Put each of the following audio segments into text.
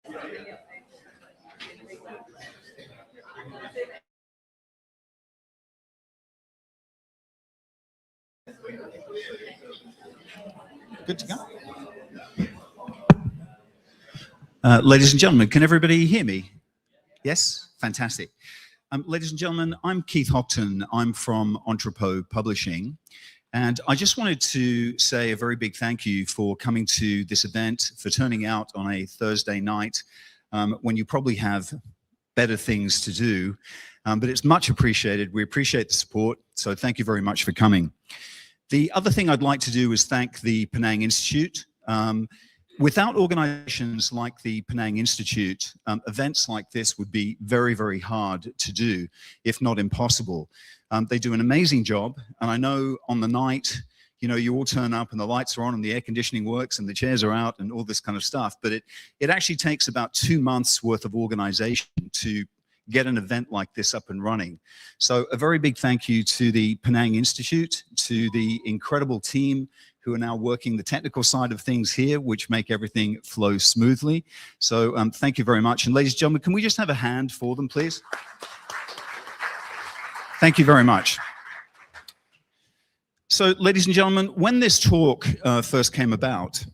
Good to go. Ladies and gentlemen, can everybody hear me? Yes? Fantastic. Ladies and gentlemen, I'm Keith Hockton. I'm from Entrepot Publishing. And I just wanted to say a very big thank you for coming to this event, for turning out on a Thursday night when you probably have better things to do. But it's much appreciated. We appreciate the support. So thank you very much for coming. The other thing I'd like to do is thank the Penang Institute. Without organizations like the Penang Institute, events like this would be very, very hard to do, if not impossible. They do an amazing job, and I know on the night, you know, you all turn up and the lights are on and the air conditioning works and the chairs are out and all this kind of stuff, but it actually takes about 2 months worth of organization to get an event like this up and running. So a very big thank you to the Penang Institute, to the incredible team who are now working the technical side of things here, which make everything flow smoothly. So thank you very much. And ladies and gentlemen, can we just have a hand for them, please? Thank you very much. So ladies and gentlemen, when this talk first came about,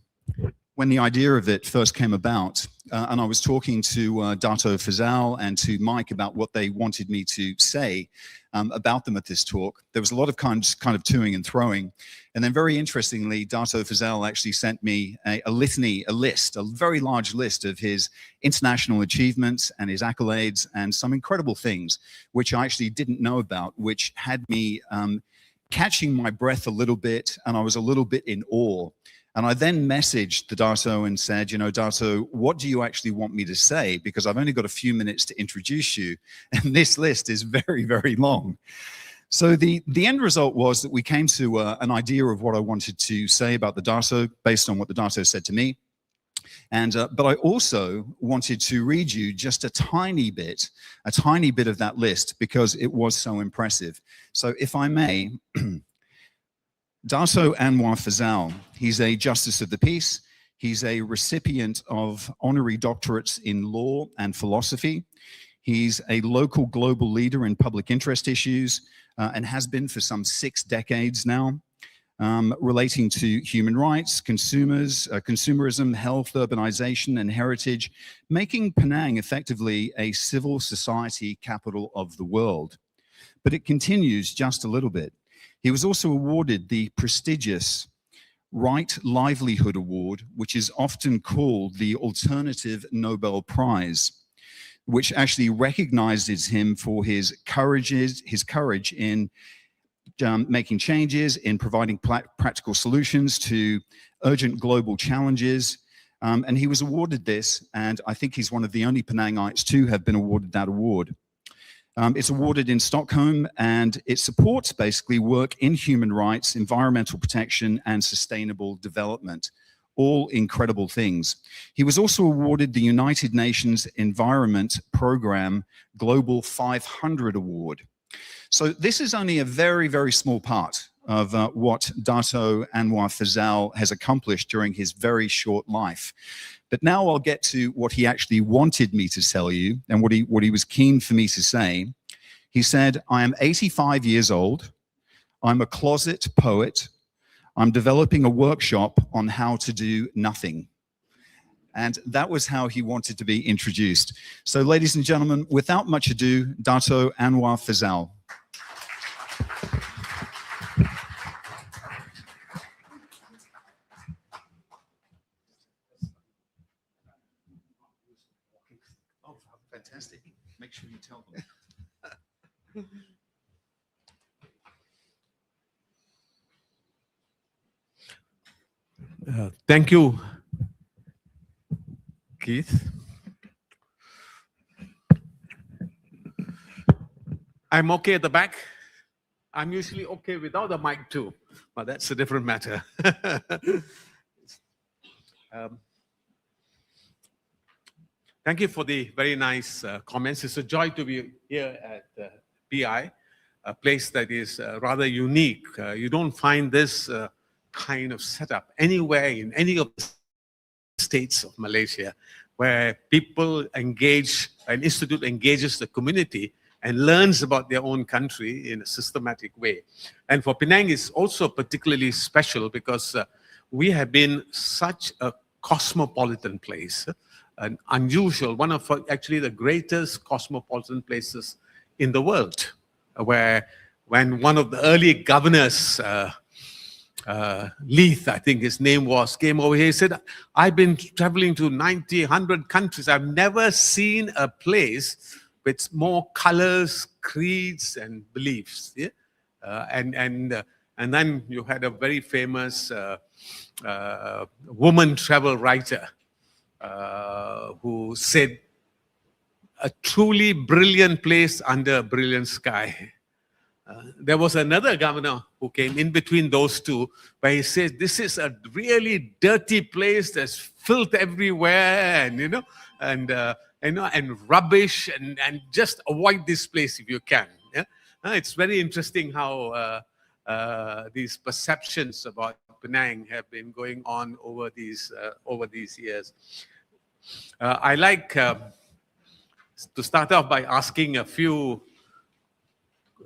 when the idea of it first came about, and I was talking to Dato Fazal and to Mike about what they wanted me to say about them at this talk, there was a lot of kind of toing and throwing. And then very interestingly, Dato Fazal actually sent me a list, a very large list of his international achievements and his accolades and some incredible things, which I actually didn't know about, which had me catching my breath a little bit, and I was a little bit in awe. And I then messaged the Dato and said, you know, Dato, what do you actually want me to say? Because I've only got a few minutes to introduce you, and this list is very, very long. So the end result was that we came to an idea of what I wanted to say about the Dato based on what the Dato said to me. And but I also wanted to read you just a tiny bit of that list because it was so impressive. So if I may, Dato Anwar Fazal, he's a Justice of the Peace. He's a recipient of honorary doctorates in law and philosophy. He's a local global leader in public interest issues and has been for some 6 decades now, relating to human rights, consumerism, health, urbanization, and heritage, making Penang effectively a civil society capital of the world. But it continues just a little bit. He was also awarded the prestigious Right Livelihood Award, which is often called the Alternative Nobel Prize, which actually recognizes him for his courage in making changes, in providing practical solutions to urgent global challenges. And he was awarded this, and I think he's one of the only Penangites to have been awarded that award. It's awarded in Stockholm, and it supports basically work in human rights, environmental protection, and sustainable development. All incredible things. He was also awarded the United Nations Environment Programme Global 500 Award. So this is only a very, very small part of what Dato Anwar Fazal has accomplished during his very short life. But now I'll get to what he actually wanted me to tell you and what he was keen for me to say. He said, I am 85 years old. I'm a closet poet. I'm developing a workshop on how to do nothing. And that was how he wanted to be introduced. So ladies and gentlemen, without much ado, Dato Anwar Fazal. Fantastic. Make sure you tell them. Thank you, Keith. I'm okay at the back. I'm usually okay without a mic too, but that's a different matter. Thank you for the very nice comments. It's a joy to be here at PI, a place that is rather unique. You don't find this kind of setup anywhere in any of the states of Malaysia. where people engage, an institute engages the community and learns about their own country in a systematic way. And for Penang, it's also particularly special because we have been such a cosmopolitan place, an unusual, one of actually the greatest cosmopolitan places in the world, where when one of the early governors, Leith, I think his name was, came over here, he said, I've been traveling to 90, 100 countries. I've never seen a place with more colors, creeds, and beliefs. Yeah? And then you had a very famous woman travel writer who said, a truly brilliant place under a brilliant sky. There was another governor who came in between those two, where he says, this is a really dirty place, there's filth everywhere, and and rubbish, and just avoid this place if you can. Yeah? It's very interesting how these perceptions about Penang have been going on over these years. I like to start off by asking a few.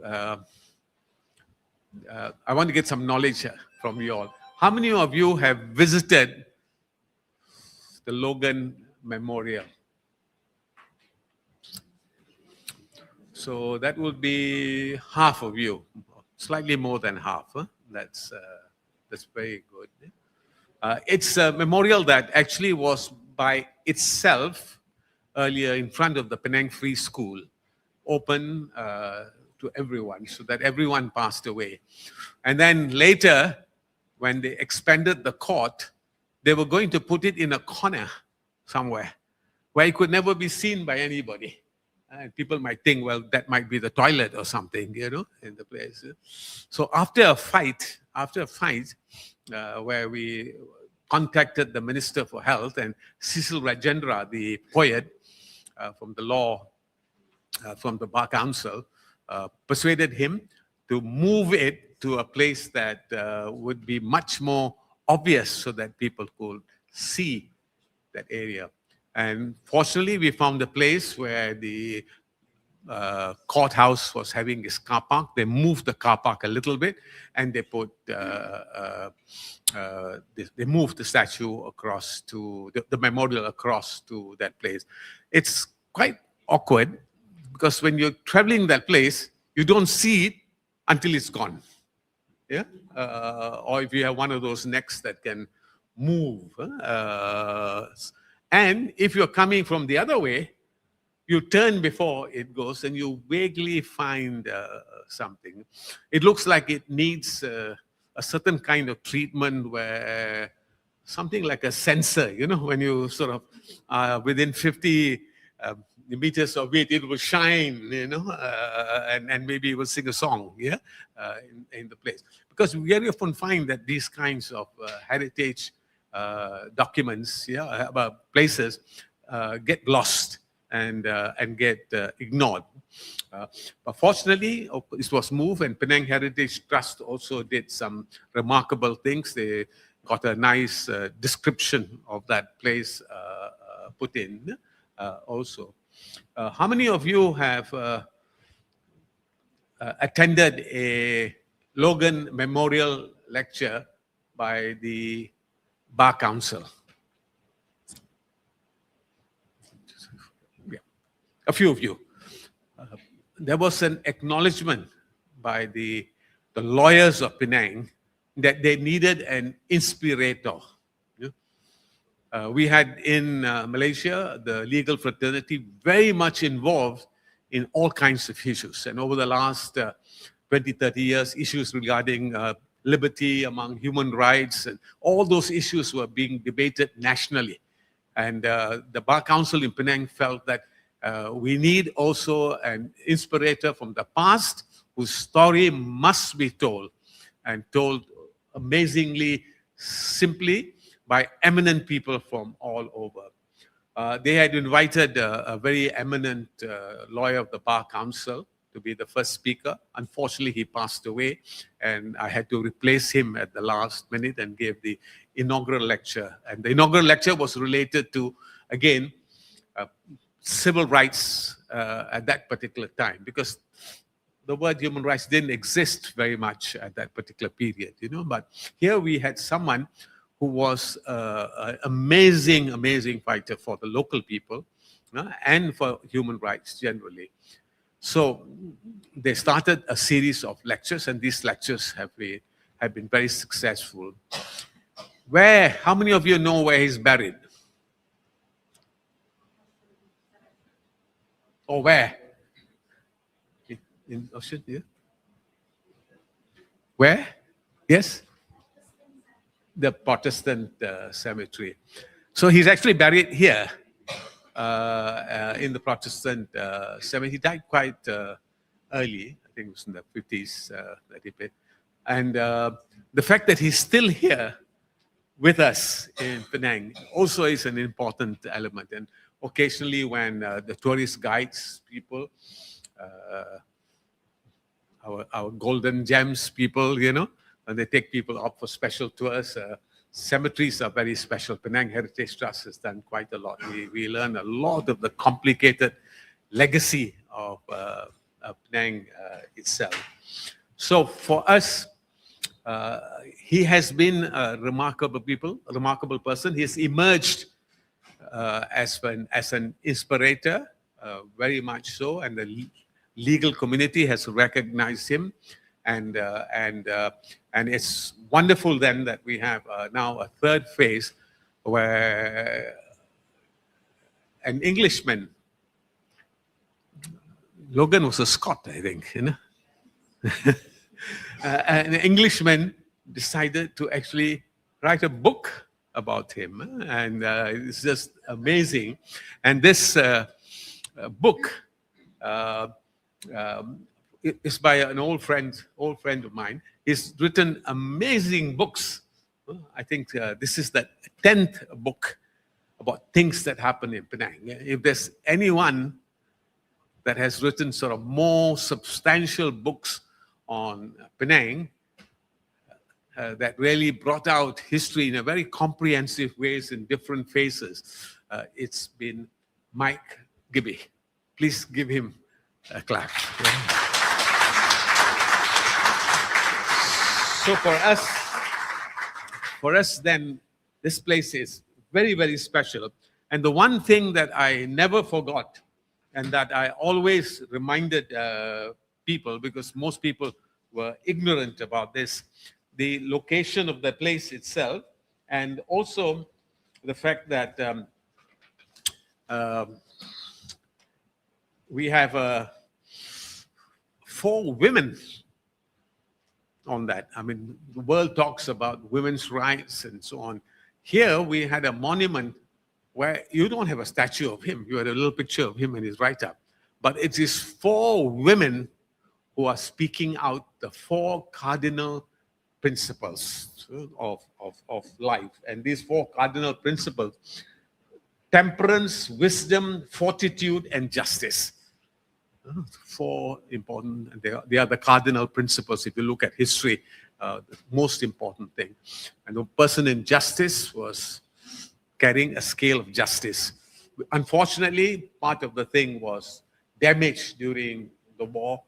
I want to get some knowledge from you all. How many of you have visited the Logan Memorial? So that would be half of you, slightly more than half. Huh? That's very good. It's a memorial that actually was by itself earlier in front of the Penang Free School, open to everyone, so that everyone passed away. And then later, when they expanded the court, they were going to put it in a corner somewhere where it could never be seen by anybody. And people might think, well, that might be the toilet or something, in the place. So after a fight, where we contacted the Minister for Health, and Cecil Rajendra, the poet from the law, from the Bar Council, persuaded him to move it to a place that would be much more obvious so that people could see that area. And fortunately, we found a place where the courthouse was having its car park. They moved the car park a little bit, and they put they moved the statue across to the memorial across to that place. It's quite awkward because when you're traveling that place, you don't see it until it's gone. Yeah, or if you have one of those necks that can move. And if you're coming from the other way, you turn before it goes and you vaguely find something. It looks like it needs a certain kind of treatment where something like a sensor, when you sort of within 50 meters of it, it will shine, and maybe it will sing a song, in the place. Because we very often find that these kinds of heritage documents, about places, get lost and get ignored. But fortunately, this was moved, and Penang Heritage Trust also did some remarkable things. They got a nice description of that place put in also. How many of you have attended a Logan Memorial lecture by the Bar Council? Yeah, a few of you. There was an acknowledgement by the lawyers of Penang that they needed an inspirator. We had in Malaysia, the legal fraternity, very much involved in all kinds of issues. And over the last 20, 30 years, issues regarding liberty among human rights, and all those issues were being debated nationally. And the Bar Council in Penang felt that we need also an inspirator from the past whose story must be told, and told amazingly simply by eminent people from all over. They had invited a very eminent lawyer of the Bar Council to be the first speaker. Unfortunately, he passed away, and I had to replace him at the last minute and gave the inaugural lecture. And the inaugural lecture was related to, again, civil rights at that particular time, because the word human rights didn't exist very much at that particular period, But here we had someone who was an amazing fighter for the local people and for human rights generally. So they started a series of lectures, and these lectures have been very successful. How many of you know where he's buried? Or where? In Ocean, yeah? Where? Yes? The Protestant cemetery. So he's actually buried here in the Protestant cemetery. He died quite early. I think it was in the 50s that he paid. And the fact that he's still here with us in Penang also is an important element. And occasionally when the tourist guides people, our golden gems people, and they take people up for special tours. Cemeteries are very special. Penang Heritage Trust has done quite a lot. We learn a lot of the complicated legacy of Penang itself. So for us, he has been a remarkable person. He has emerged as an inspirator, very much so, and the legal community has recognized him, and it's wonderful then that we have now a third phase where an Englishman, Logan was a Scot, I think, an Englishman decided to actually write a book about him, and it's just amazing. And this book is by an old friend of mine. He's written amazing books. I think this is the 10th book about things that happen in Penang. If there's anyone that has written sort of more substantial books on Penang that really brought out history in a very comprehensive ways in different phases, it's been Mike Gibby. Please give him a clap. So for us then, this place is very, very special. And the one thing that I never forgot and that I always reminded people, because most people were ignorant about this, the location of the place itself, and also the fact that we have 4 women on that. I mean, the world talks about women's rights and so on. Here we had a monument where you don't have a statue of him. You had a little picture of him and his write-up. But it is 4 women who are speaking out the 4 cardinal principles of life. And these 4 cardinal principles: temperance, wisdom, fortitude, and justice. 4 important, they are the cardinal principles. If you look at history, the most important thing. And the person in justice was carrying a scale of justice. Unfortunately, part of the thing was damaged during the war.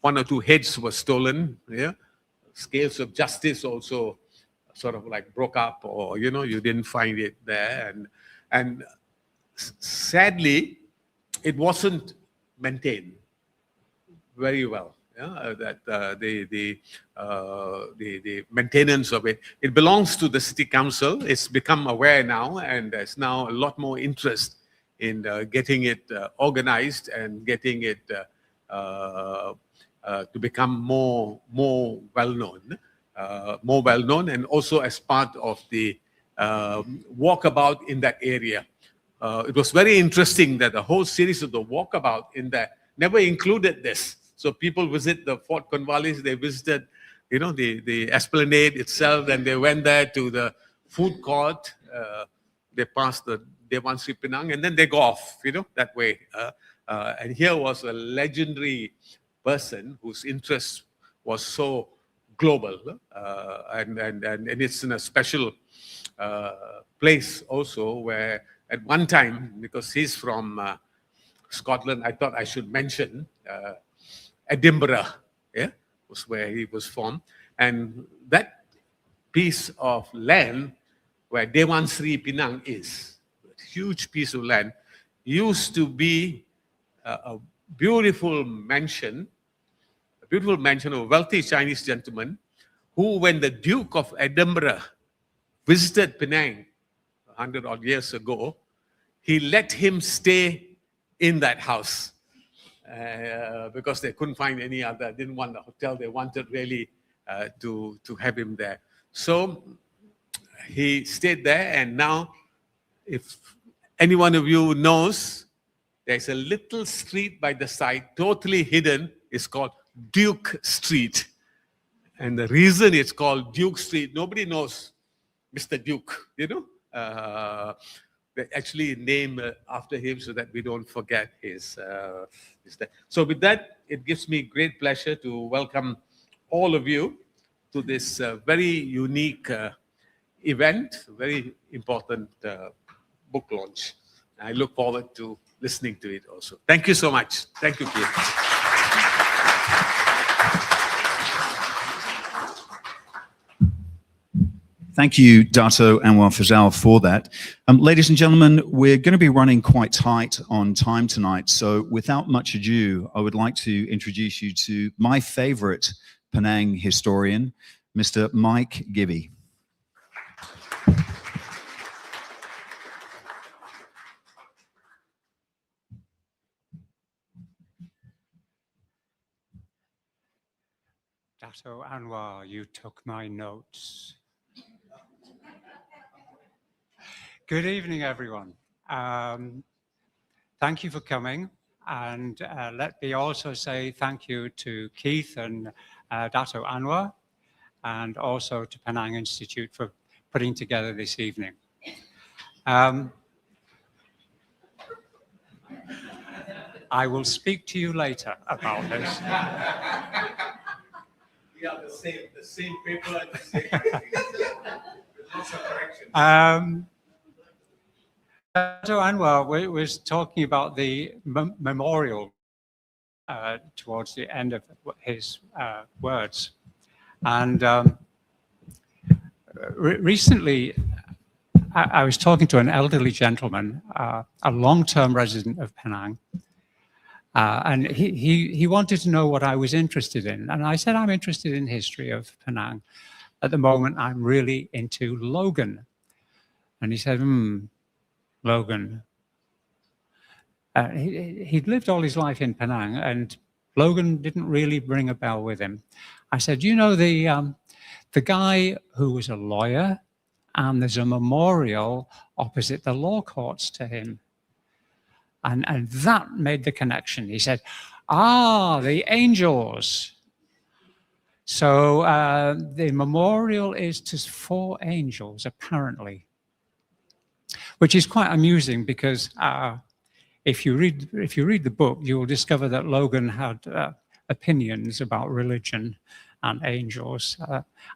1 or 2 heads were stolen. Yeah, scales of justice also sort of like broke up, or you didn't find it there, and sadly, it wasn't maintained very well. Yeah, that the maintenance of it belongs to the city council. It's become aware now, and there's now a lot more interest in getting it organized and getting it to become more well known, and also as part of the walkabout in that area. It was very interesting that the whole series of the walkabout in that never included this. So people visit the Fort Cornwallis, they visited, the Esplanade itself, and they went there to the food court. They passed the Dewan Sri Penang, and then they go off, that way. And here was a legendary person whose interest was so global, and it's in a special place also where at one time, because he's from Scotland, I thought I should mention Edinburgh, yeah, was where he was from. And that piece of land where Dewan Sri Penang is, a huge piece of land, used to be a beautiful mansion of a wealthy Chinese gentleman who, when the Duke of Edinburgh visited Penang 100 odd years ago, he let him stay in that house because they couldn't find any other, didn't want a hotel, they wanted really to have him there. So he stayed there, and now if any one of you knows, there's a little street by the side, totally hidden, it's called Duke Street. And the reason it's called Duke Street, nobody knows Mr. Duke, you know. They actually name after him so that we don't forget his. So with that, it gives me great pleasure to welcome all of you to this very unique event, very important book launch. I look forward to listening to it also. Thank you so much. Thank you, Keith. Thank you, Dato' Anwar Fazal, for that. Ladies and gentlemen, we're going to be running quite tight on time tonight. So without much ado, I would like to introduce you to my favorite Penang historian, Mr. Mike Gibby. Dato' Anwar, you took my notes. Good evening, everyone. Thank you for coming. And let me also say thank you to Keith and Dato' Anwar, and also to Penang Institute for putting together this evening. I will speak to you later about this. Yeah, the same paper and the same lots of corrections. Dato' Anwar was talking about the memorial towards the end of his words. And recently, I was talking to an elderly gentleman, a long-term resident of Penang, and he wanted to know what I was interested in. And I said, I'm interested in history of Penang. At the moment, I'm really into Logan. And he said, Logan. He'd lived all his life in Penang, and Logan didn't really ring a bell with him. I said, you know, the guy who was a lawyer, and there's a memorial opposite the law courts to him. And that made the connection. He said, the angels. So the memorial is to 4 angels, apparently, which is quite amusing because if you read the book, you will discover that Logan had opinions about religion and angels.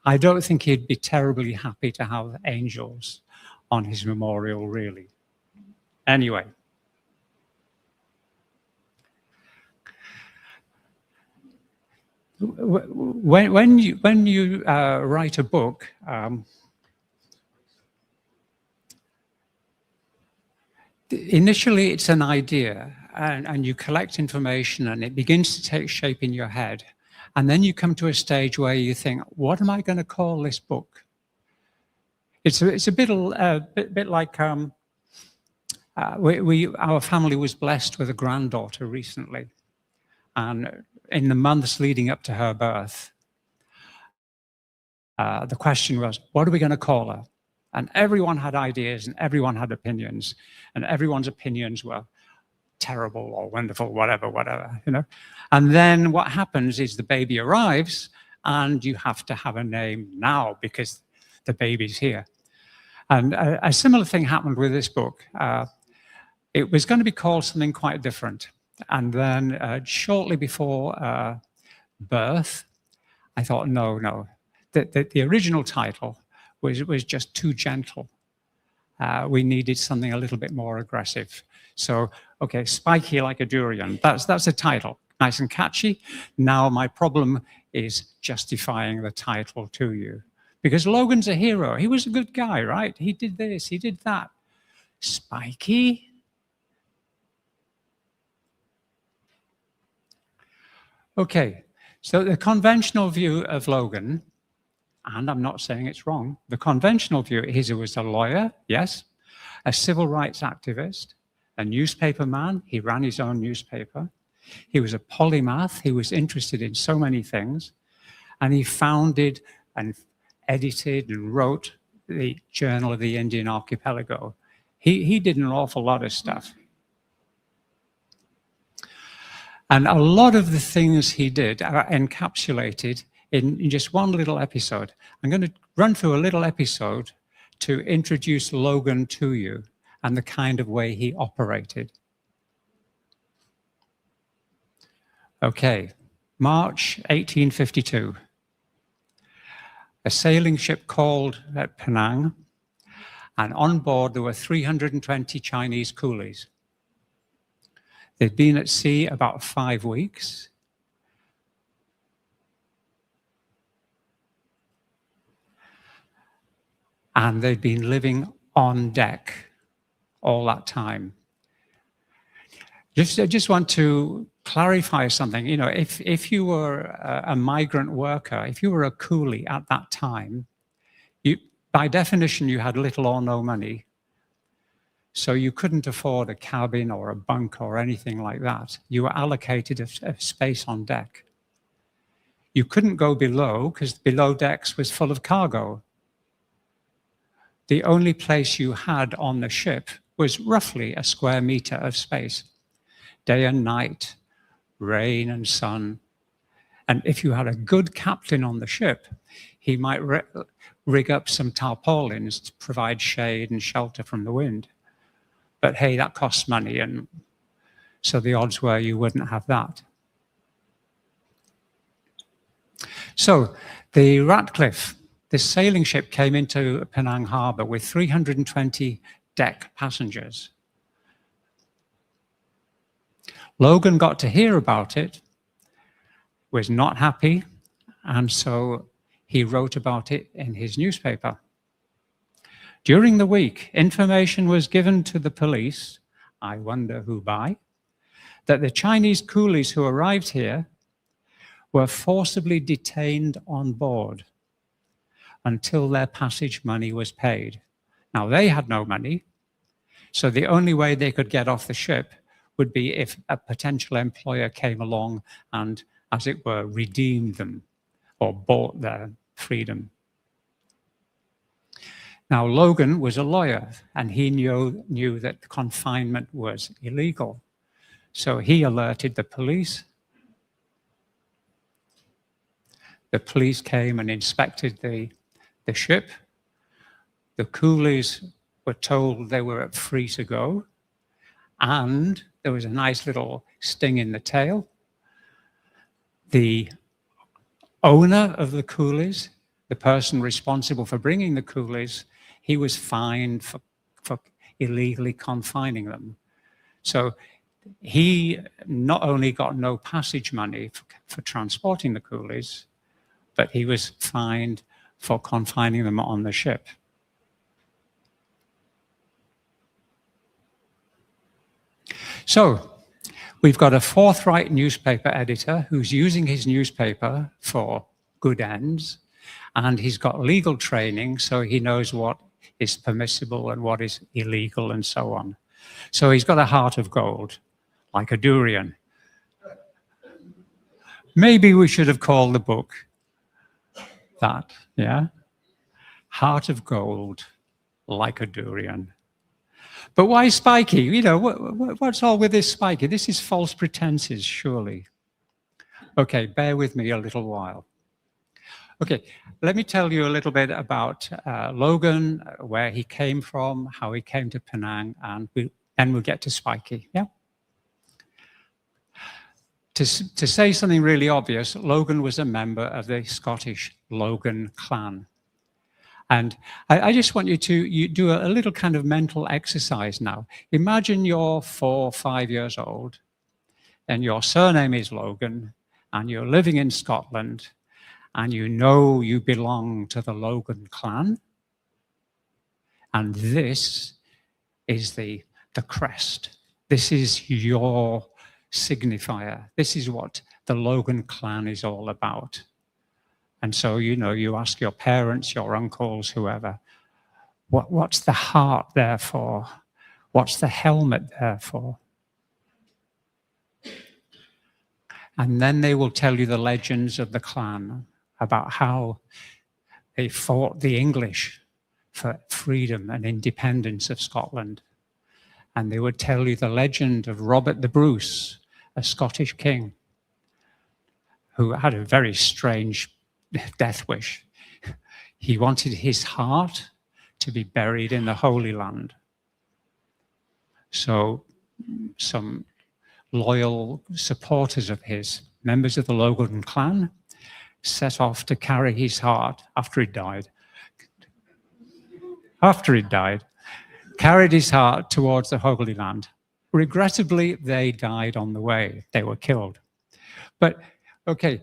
I don't think he'd be terribly happy to have angels on his memorial, really. Anyway. When you write a book, initially it's an idea, and you collect information, and it begins to take shape in your head, and then you come to a stage where you think, what am I going to call this book? It's a bit like our family was blessed with a granddaughter recently, and in the months leading up to her birth, the question was, what are we going to call her? And everyone had ideas, and everyone had opinions, and everyone's opinions were terrible or wonderful, whatever, you know. And then what happens is the baby arrives, and you have to have a name now because the baby's here. And a similar thing happened with this book. It was going to be called something quite different. And then shortly before birth, I thought, no, the original title was just too gentle. we needed something a little bit more aggressive. So, okay, Spiky like a durian. That's a title, nice and catchy. Now my problem is justifying the title to you. Because Logan's a hero. He was a good guy, right? He did this, he did that. Spiky? Okay, so the conventional view of Logan, and I'm not saying it's wrong, the conventional view is he was a lawyer, yes, a civil rights activist, a newspaper man, he ran his own newspaper, he was a polymath, he was interested in so many things, and he founded and edited and wrote the Journal of the Indian Archipelago. He did an awful lot of stuff. And a lot of the things he did are encapsulated in just one little episode. I'm going to run through a little episode to introduce Logan to you and the kind of way he operated. Okay, March 1852. A sailing ship called at Penang, and on board there were 320 Chinese coolies. They'd been at sea about 5 weeks. And they'd been living on deck all that time. I just want to clarify something. You know, if you were a migrant worker, if you were a coolie at that time, by definition, you had little or no money. So you couldn't afford a cabin or a bunk or anything like that. You were allocated a space on deck. You couldn't go below because below decks was full of cargo. The only place you had on the ship was roughly a square meter of space. Day and night, rain and sun. And if you had a good captain on the ship, he might rig up some tarpaulins to provide shade and shelter from the wind. But hey, that costs money, and so the odds were you wouldn't have that. So the Ratcliffe, this sailing ship, came into Penang Harbor with 320 deck passengers. Logan got to hear about it, was not happy, and so he wrote about it in his newspaper. During the week, information was given to the police, I wonder who by, that the Chinese coolies who arrived here were forcibly detained on board until their passage money was paid. Now, they had no money, so the only way they could get off the ship would be if a potential employer came along and, as it were, redeemed them or bought their freedom. Now, Logan was a lawyer, and he knew that confinement was illegal. So he alerted the police. The police came and inspected the ship. The coolies were told they were free to go, and there was a nice little sting in the tail. The owner of the coolies, the person responsible for bringing the coolies, he was fined for illegally confining them. So he not only got no passage money for transporting the coolies, but he was fined for confining them on the ship. So we've got a forthright newspaper editor who's using his newspaper for good ends, and he's got legal training, so he knows what is permissible and what is illegal and so on. So he's got a heart of gold, like a durian. Maybe we should have called the book that, yeah? Heart of gold, like a durian. But why Spiky? You know, what's all with this Spiky? This is false pretenses, surely. Okay, bear with me a little while. Okay, let me tell you a little bit about Logan, where he came from, how he came to Penang, and then we'll get to Spiky, yeah? To say something really obvious, Logan was a member of the Scottish Logan clan. And I just want you to do a little kind of mental exercise now. Imagine you're 4 or 5 years old, and your surname is Logan, and you're living in Scotland, and you know you belong to the Logan clan. And this is the crest. This is your signifier. This is what the Logan clan is all about. And so, you know, you ask your parents, your uncles, whoever, what's the heart there for? What's the helmet there for? And then they will tell you the legends of the clan about how they fought the English for freedom and independence of Scotland. And they would tell you the legend of Robert the Bruce, a Scottish king, who had a very strange death wish. He wanted his heart to be buried in the Holy Land. So some loyal supporters of his, members of the Logan clan, set off to carry his heart after he died. Carried his heart towards the Holy Land. Regrettably, they died on the way. They were killed. But, okay,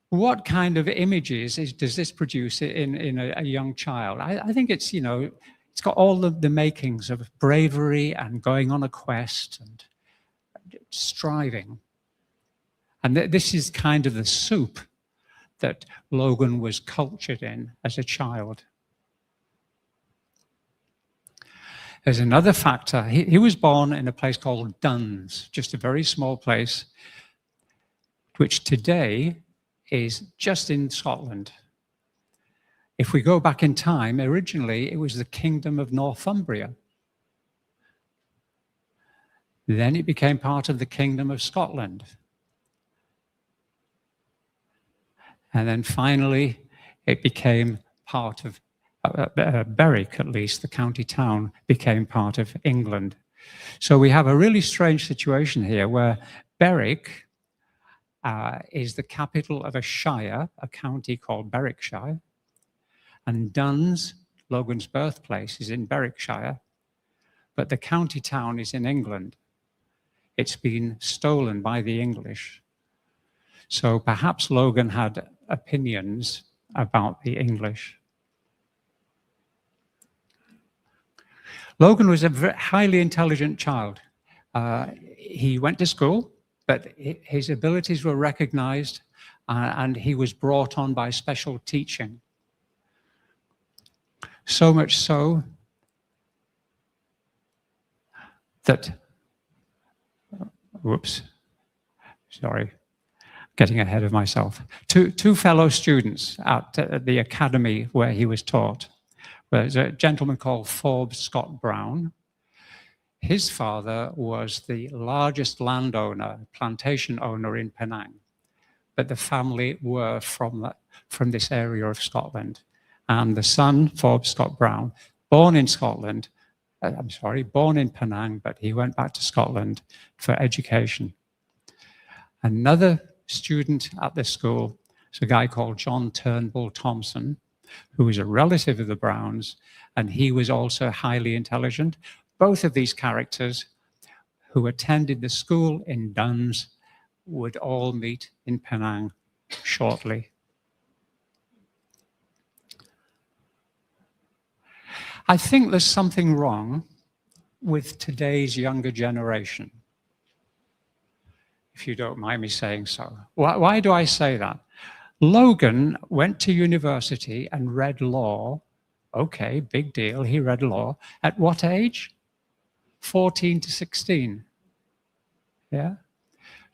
what kind of images does this produce in a young child? I think it's, you know, it's got all the makings of bravery and going on a quest and striving. And this is kind of the soup that Logan was cultured in as a child. There's another factor. He was born in a place called Duns, just a very small place, which today is just in Scotland. If we go back in time, originally it was the Kingdom of Northumbria. Then it became part of the Kingdom of Scotland. And then finally it became part of Berwick, at least, the county town, became part of England. So we have a really strange situation here where Berwick is the capital of a shire, a county called Berwickshire, and Duns, Logan's birthplace, is in Berwickshire, but the county town is in England. It's been stolen by the English. So perhaps Logan had opinions about the English. Logan was a very highly intelligent child. He went to school, but his abilities were recognized, and he was brought on by special teaching. So much so that, whoops, sorry, getting ahead of myself. Two fellow students at the academy where he was taught. There's a gentleman called Forbes Scott Brown. His father was the largest landowner, plantation owner in Penang, but the family were from this area of Scotland. And the son, Forbes Scott Brown, born in Scotland, born in Penang, but he went back to Scotland for education. Another student at this school is a guy called John Turnbull Thompson, who was a relative of the Browns, and he was also highly intelligent. Both of these characters who attended the school in Duns would all meet in Penang shortly. I think there's something wrong with today's younger generation, if you don't mind me saying so. Why do I say that? Logan went to university and read law. Okay, big deal, he read law. At what age? 14 to 16. Yeah.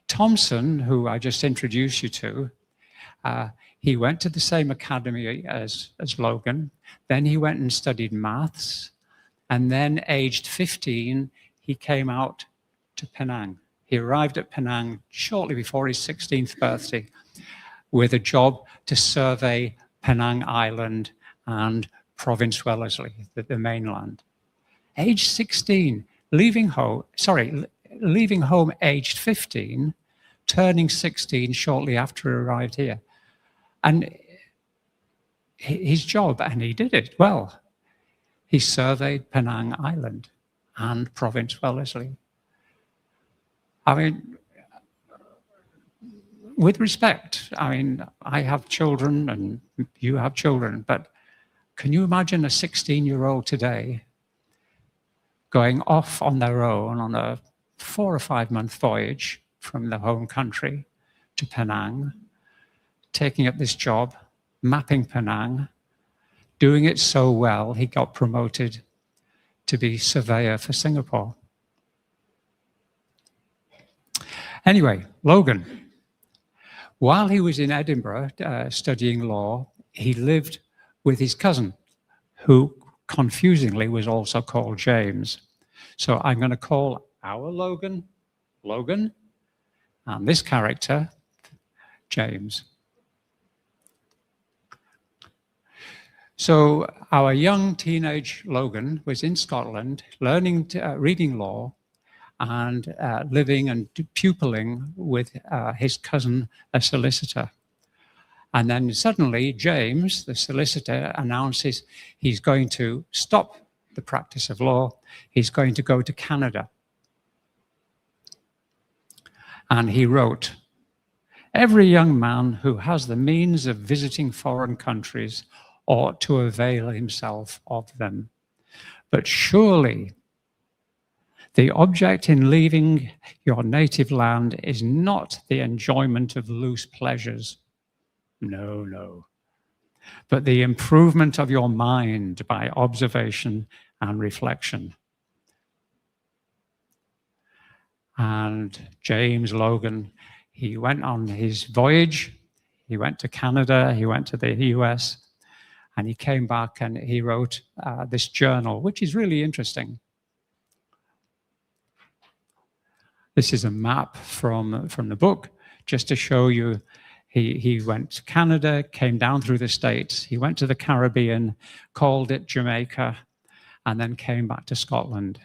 Thompson, who I just introduced you to, he went to the same academy as Logan. Then he went and studied maths. And then aged 15, he came out to Penang. He arrived at Penang shortly before his 16th birthday with a job to survey Penang Island and Province Wellesley, the mainland. Age 16, leaving home aged 15, turning 16 shortly after he arrived here. And his job, and he did it well. He surveyed Penang Island and Province Wellesley. I mean, with respect, I mean, I have children and you have children, but can you imagine a 16-year-old today going off on their own on a 4 or 5 month voyage from the home country to Penang, taking up this job, mapping Penang, doing it so well, he got promoted to be surveyor for Singapore. Anyway, Logan, while he was in Edinburgh studying law, he lived with his cousin, who confusingly was also called James. So I'm going to call our Logan, Logan, and this character, James. So our young teenage Logan was in Scotland learning, reading law, and living and pupiling with his cousin, a solicitor. And then suddenly James, the solicitor, announces he's going to stop the practice of law. He's going to go to Canada. And he wrote, "Every young man who has the means of visiting foreign countries ought to avail himself of them. But surely the object in leaving your native land is not the enjoyment of loose pleasures. No, no. But the improvement of your mind by observation and reflection." And James Logan, he went on his voyage. He went to Canada, he went to the US, and he came back and he wrote this journal, which is really interesting. This is a map from the book, just to show you. He went to Canada, came down through the States, he went to the Caribbean, called it Jamaica, and then came back to Scotland.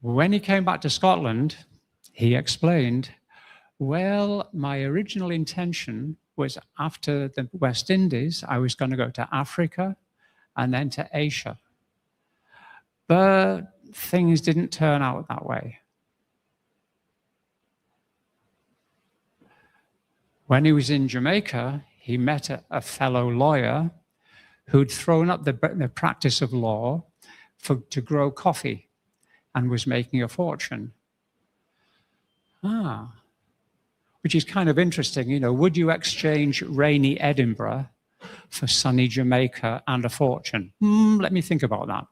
When he came back to Scotland, he explained, well, my original intention was after the West Indies, I was going to go to Africa and then to Asia. But things didn't turn out that way. When he was in Jamaica, he met a fellow lawyer who'd thrown up the practice of law to grow coffee and was making a fortune. Which is kind of interesting, you know, would you exchange rainy Edinburgh for sunny Jamaica and a fortune? Let me think about that.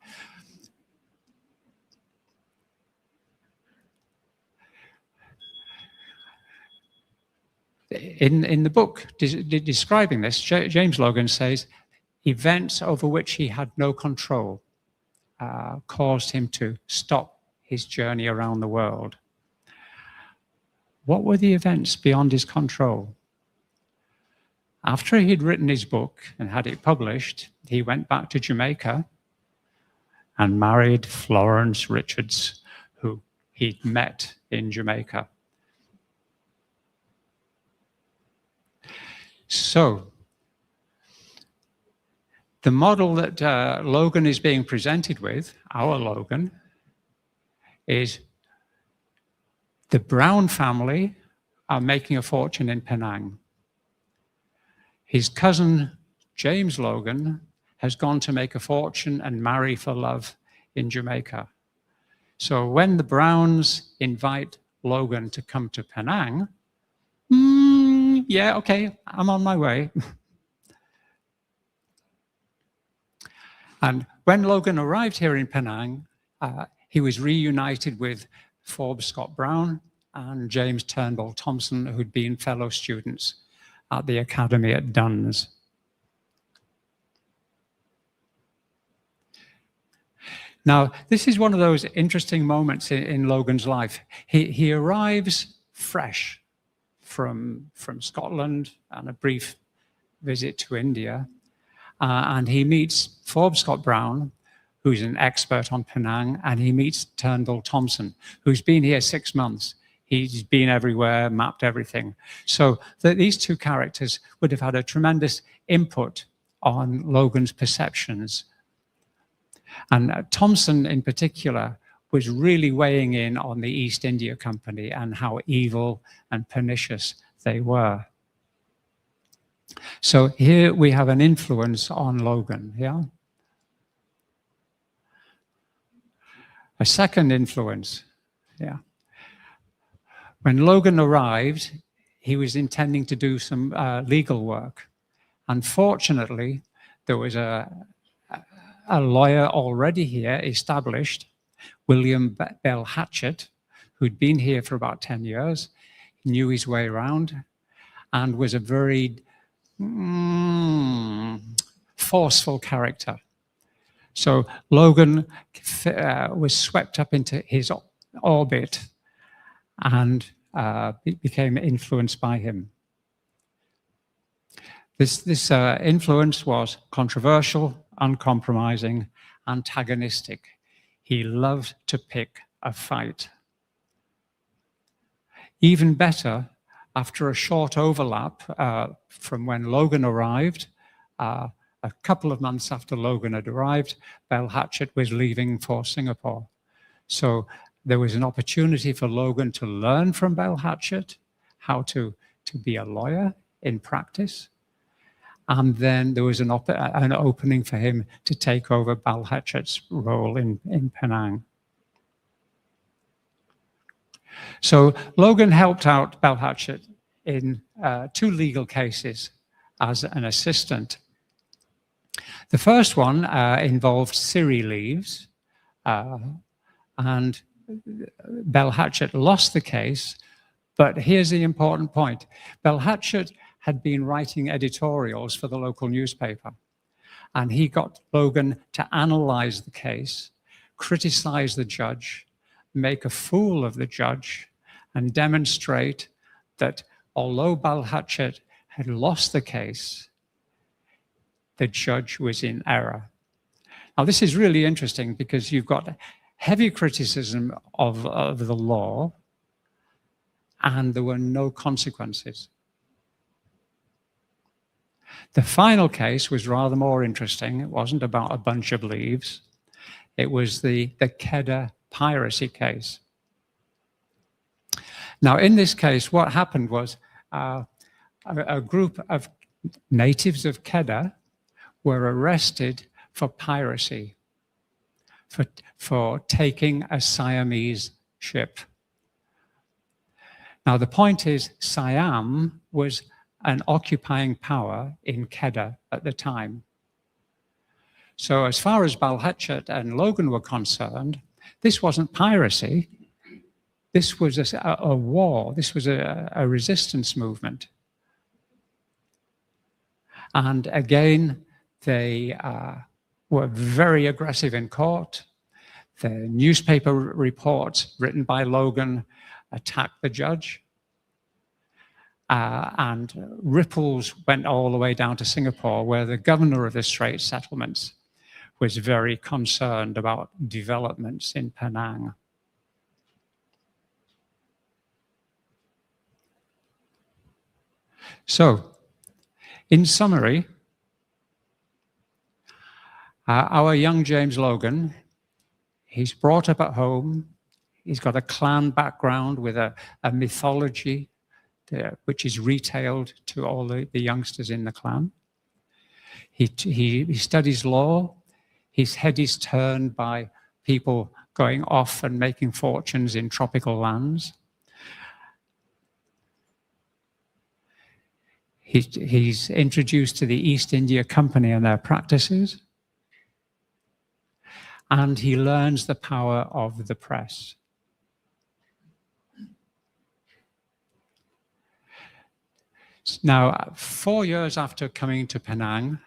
In the book describing this, James Logan says, events over which he had no control caused him to stop his journey around the world. What were the events beyond his control? After he'd written his book and had it published, he went back to Jamaica and married Florence Richards, who he'd met in Jamaica. So, the model that Logan is being presented with, our Logan, is the Brown family are making a fortune in Penang. His cousin, James Logan, has gone to make a fortune and marry for love in Jamaica. So when the Browns invite Logan to come to Penang, yeah, okay, I'm on my way. And when Logan arrived here in Penang, he was reunited with Forbes Scott Brown and James Turnbull Thompson, who'd been fellow students at the academy at Duns. Now, this is one of those interesting moments in Logan's life. He arrives fresh from Scotland and a brief visit to India, and he meets Forbes Scott Brown, who's an expert on Penang, and he meets Turnbull Thompson, who's been here 6 months. He's been everywhere, mapped everything. So these two characters would have had a tremendous input on Logan's perceptions. And Thompson in particular was really weighing in on the East India Company and how evil and pernicious they were. So here we have an influence on Logan, yeah? A second influence, yeah. When Logan arrived, he was intending to do some legal work. Unfortunately, there was a lawyer already here established, William Bell Hatchett, who'd been here for about 10 years, knew his way around, and was a very forceful character. So Logan was swept up into his orbit and became influenced by him. This influence was controversial, uncompromising, antagonistic. He loved to pick a fight. Even better, after a short overlap from when Logan arrived, a couple of months after Logan had arrived, Bell Hatchett was leaving for Singapore. So there was an opportunity for Logan to learn from Bell Hatchett how to be a lawyer in practice. And then there was an opening for him to take over Bell Hatchett's role in Penang. So Logan helped out Bell Hatchett in 2 legal cases as an assistant. The first one involved Siri leaves, and Bell Hatchett lost the case, but here's the important point. Bell Hatchett had been writing editorials for the local newspaper, and he got Logan to analyze the case, criticize the judge, make a fool of the judge, and demonstrate that although Bell Hatchett had lost the case, the judge was in error. Now, this is really interesting because you've got heavy criticism of the law, and there were no consequences. The final case was rather more interesting. It wasn't about a bunch of leaves. It was the Kedah piracy case. Now, in this case, what happened was a group of natives of Kedah were arrested for piracy, for taking a Siamese ship. Now, the point is, Siam was an occupying power in Kedah at the time. So as far as Bell Hatchett and Logan were concerned, this wasn't piracy. This was a war. This was a resistance movement. And again, they were very aggressive in court. The newspaper reports written by Logan attacked the judge. And ripples went all the way down to Singapore, where the governor of the Straits Settlements was very concerned about developments in Penang. So, in summary, our young James Logan, he's brought up at home. He's got a clan background with a mythology which is retailed to all the youngsters in the clan. He studies law. His head is turned by people going off and making fortunes in tropical lands. He's introduced to the East India Company and their practices. And he learns the power of the press. Now, 4 years after coming to Penang,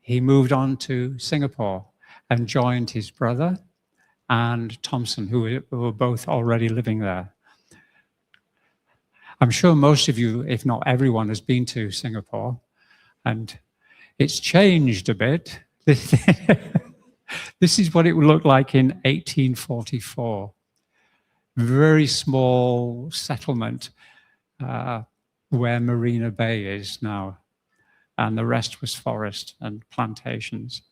he moved on to Singapore and joined his brother and Thompson, who were both already living there. I'm sure most of you, if not everyone, has been to Singapore, and it's changed a bit. This is what it would look like in 1844. very small settlement where Marina Bay is now, and the rest was forest and plantations.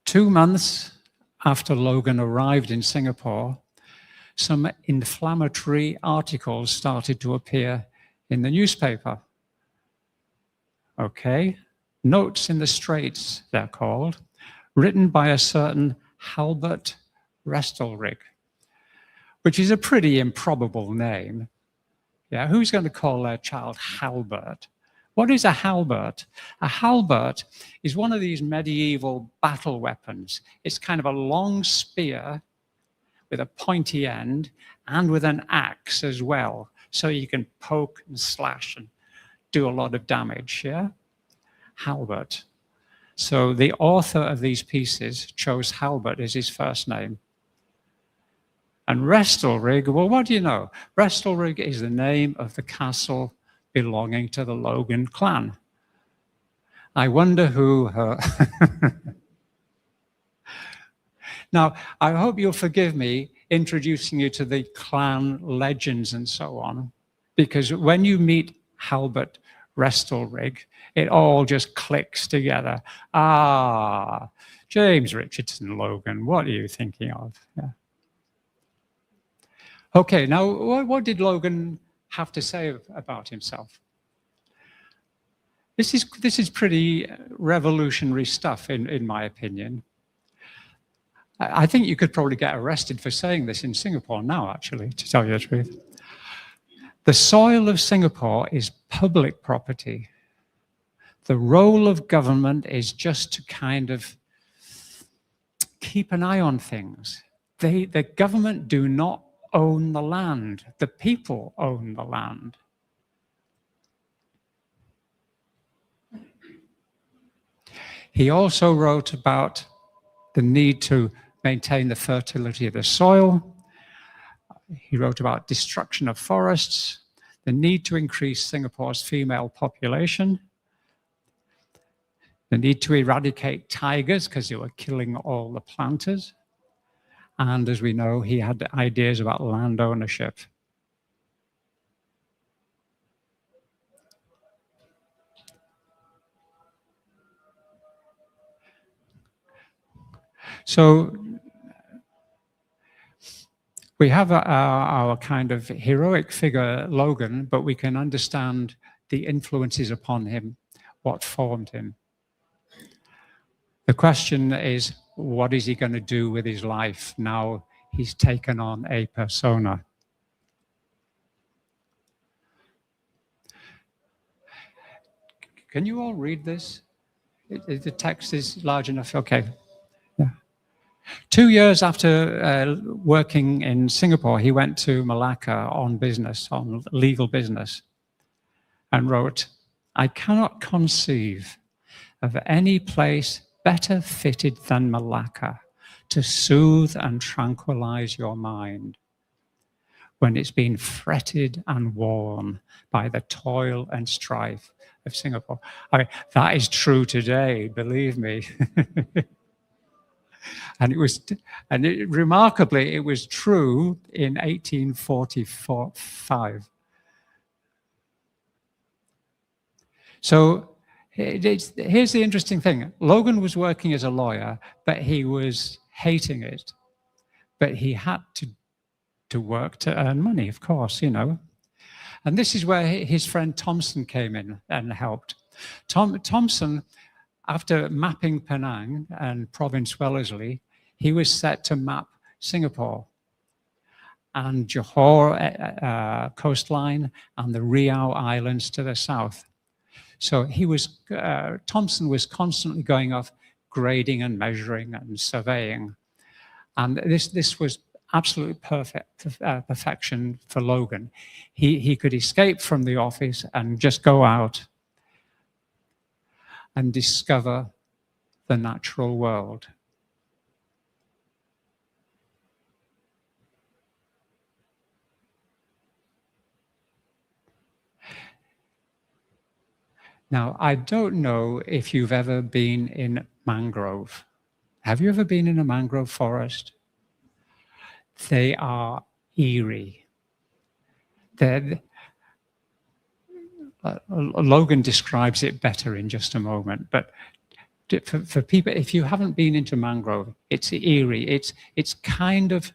2 months after Logan arrived in Singapore, some inflammatory articles started to appear in the newspaper. Okay, Notes in the Straits, they're called, written by a certain Halbert Restelrig, which is a pretty improbable name. Yeah, who's going to call their child Halbert? What is a halbert? A halbert is one of these medieval battle weapons. It's kind of a long spear with a pointy end and with an axe as well. So you can poke and slash and do a lot of damage, yeah? Halbert. So the author of these pieces chose Halbert as his first name. And Restelrig, well, what do you know? Restelrig is the name of the castle belonging to the Logan clan. I wonder who her... Now, I hope you'll forgive me introducing you to the clan legends and so on, because when you meet Halbert Restelrig, it all just clicks together. Ah, James Richardson Logan, what are you thinking of? Yeah. Okay, now what did Logan have to say about himself? This is pretty revolutionary stuff, in my opinion. I think you could probably get arrested for saying this in Singapore now, actually, to tell you the truth. The soil of Singapore is public property. The role of government is just to kind of keep an eye on things. The government do not own the land. The people own the land. He also wrote about the need to maintain the fertility of the soil. He wrote about destruction of forests, the need to increase Singapore's female population, the need to eradicate tigers because they were killing all the planters. And as we know, he had ideas about land ownership. So we have our kind of heroic figure, Logan, but we can understand the influences upon him, what formed him. The question is, what is he going to do with his life now he's taken on a persona? Can you all read this? The text is large enough. Okay. Yeah. 2 years after working in Singapore, he went to Malacca on business, on legal business, and wrote, "I cannot conceive of any place better fitted than Malacca to soothe and tranquilize your mind when it's been fretted and worn by the toil and strife of Singapore." I mean, that is true today, believe me. And remarkably, it was true in 1845. So here's the interesting thing. Logan was working as a lawyer, but he was hating it. But he had to work to earn money, of course, you know. And this is where his friend Thompson came in and helped. Thompson, after mapping Penang and Province Wellesley, he was set to map Singapore and Johor coastline and the Riau Islands to the south. So Thompson was constantly going off grading and measuring and surveying. And this was absolute perfection for Logan. He could escape from the office and just go out and discover the natural world. Now, I don't know if you've ever been in mangrove. Have you ever been in a mangrove forest? They are eerie. Logan describes it better in just a moment, but for people, if you haven't been into mangrove, it's eerie. It's kind of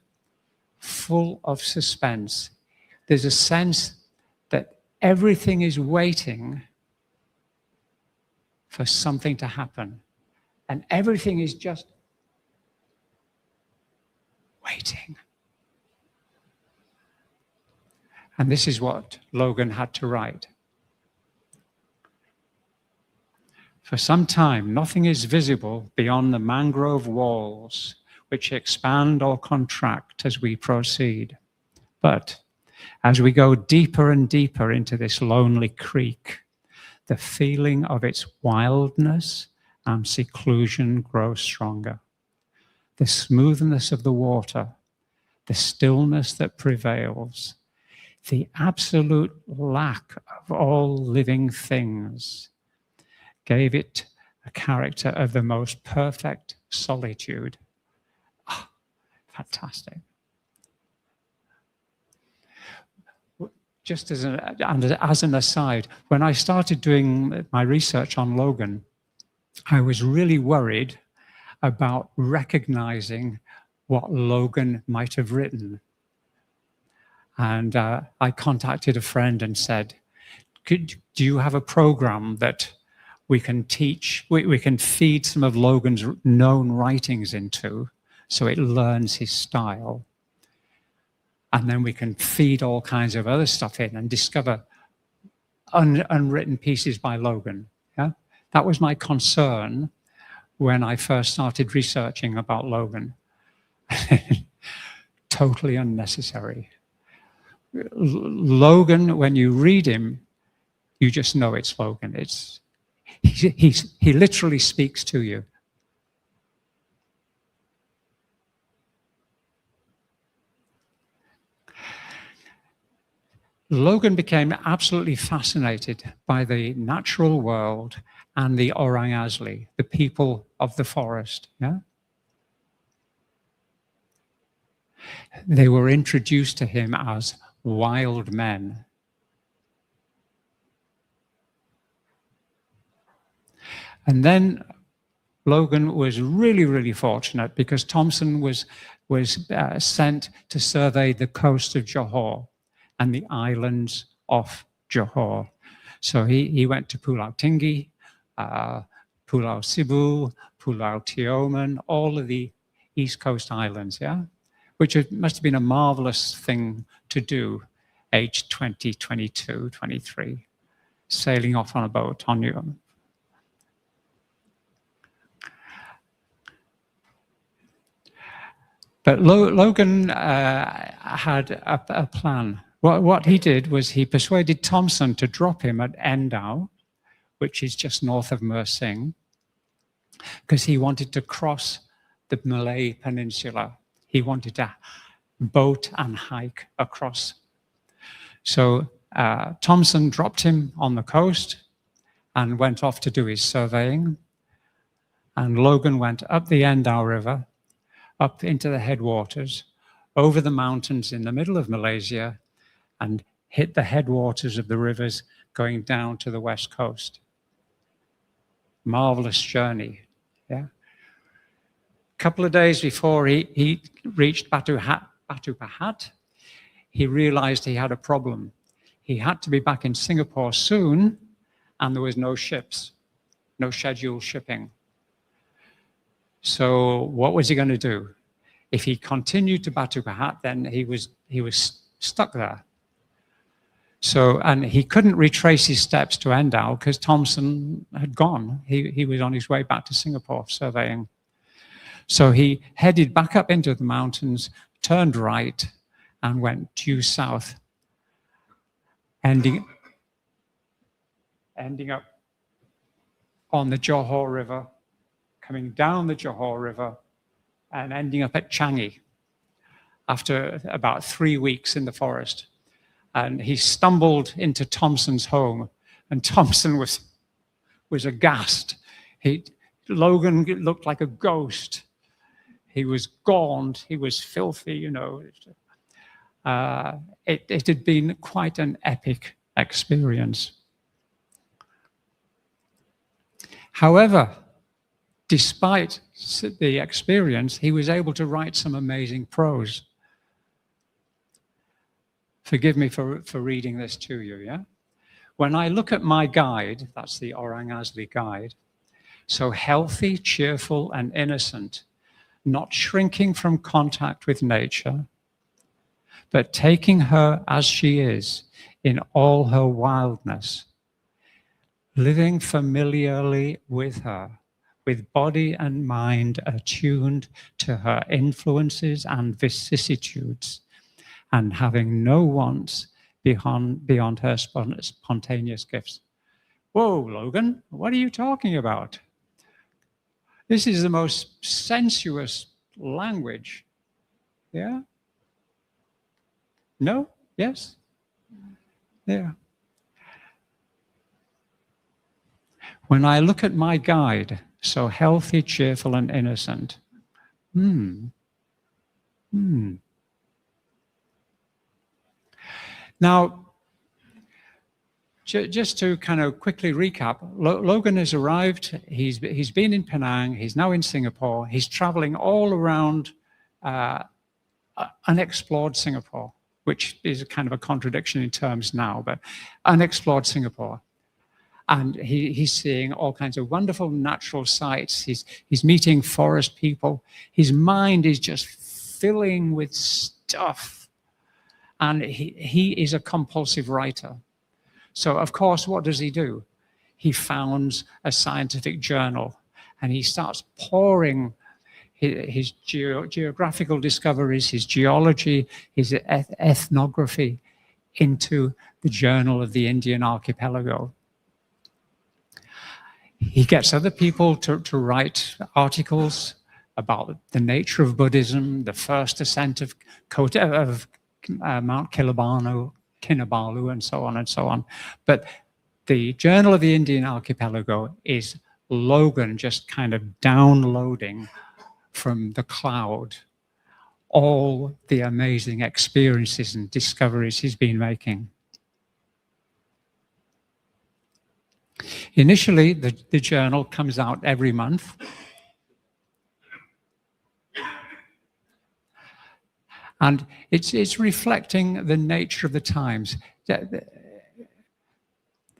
full of suspense. There's a sense that everything is waiting for something to happen, and everything is just waiting. And this is what Logan had to write. For some time, nothing is visible beyond the mangrove walls, which expand or contract as we proceed. But as we go deeper and deeper into this lonely creek, the feeling of its wildness and seclusion grows stronger. The smoothness of the water, the stillness that prevails, the absolute lack of all living things gave it a character of the most perfect solitude. Oh, fantastic. Just as an aside, when I started doing my research on Logan, I was really worried about recognizing what Logan might have written. And I contacted a friend and said, do you have a program that we can teach, we can feed some of Logan's known writings into so it learns his style? And then we can feed all kinds of other stuff in and discover unwritten pieces by Logan. Yeah? That was my concern when I first started researching about Logan. Totally unnecessary. Logan, when you read him, you just know it's Logan. He literally speaks to you. Logan became absolutely fascinated by the natural world and the orang asli, the people of the forest. Yeah? They were introduced to him as wild men. And then Logan was really, really fortunate because Thompson was sent to survey the coast of Johor and the islands off Johor. So he went to Pulau Tinggi, Pulau Sibu, Pulau Tioman, all of the East Coast islands, yeah? Which must have been a marvelous thing to do, age 20, 22, 23, sailing off on a boat on your own. But Logan had a plan. What he did was he persuaded Thompson to drop him at Endau, which is just north of Mersing, because he wanted to cross the Malay Peninsula. He wanted to boat and hike across. So Thompson dropped him on the coast and went off to do his surveying. And Logan went up the Endau River, up into the headwaters, over the mountains in the middle of Malaysia, and hit the headwaters of the rivers going down to the west coast. Marvelous journey, yeah? A couple of days before he reached Batu Pahat, he realized he had a problem. He had to be back in Singapore soon, and there was no ships, no scheduled shipping. So what was he going to do? If he continued to Batu Pahat, then he was stuck there. So, and he couldn't retrace his steps to Endau because Thompson had gone. He was on his way back to Singapore surveying. So he headed back up into the mountains, turned right, and went due south, ending up on the Johor River, coming down the Johor River, and ending up at Changi after about 3 weeks in the forest. And he stumbled into Thompson's home, and Thompson was aghast. Logan looked like a ghost. He was gaunt. He was filthy, you know. It had been quite an epic experience. However, despite the experience, he was able to write some amazing prose. Forgive me for reading this to you, yeah? When I look at my guide, that's the Orang Asli guide, so healthy, cheerful, and innocent, not shrinking from contact with nature, but taking her as she is in all her wildness, living familiarly with her, with body and mind attuned to her influences and vicissitudes, and having no wants beyond her spontaneous gifts. Whoa, Logan, what are you talking about? This is the most sensuous language. Yeah? No? Yes? Yeah. When I look at my guide, so healthy, cheerful, and innocent, Now, just to kind of quickly recap, Logan has arrived, he's been in Penang, he's now in Singapore, he's traveling all around unexplored Singapore, which is a kind of a contradiction in terms now, but unexplored Singapore. And he's seeing all kinds of wonderful natural sights. He's meeting forest people. His mind is just filling with stuff. And he is a compulsive writer. So, of course, what does he do? He founds a scientific journal, and he starts pouring his geographical discoveries, his geology, his ethnography into the Journal of the Indian Archipelago. He gets other people to write articles about the nature of Buddhism, the first ascent of Mount Kinabalu, and so on and so on. But the Journal of the Indian Archipelago is Logan just kind of downloading from the cloud all the amazing experiences and discoveries he's been making. Initially, the journal comes out every month. And it's reflecting the nature of the times.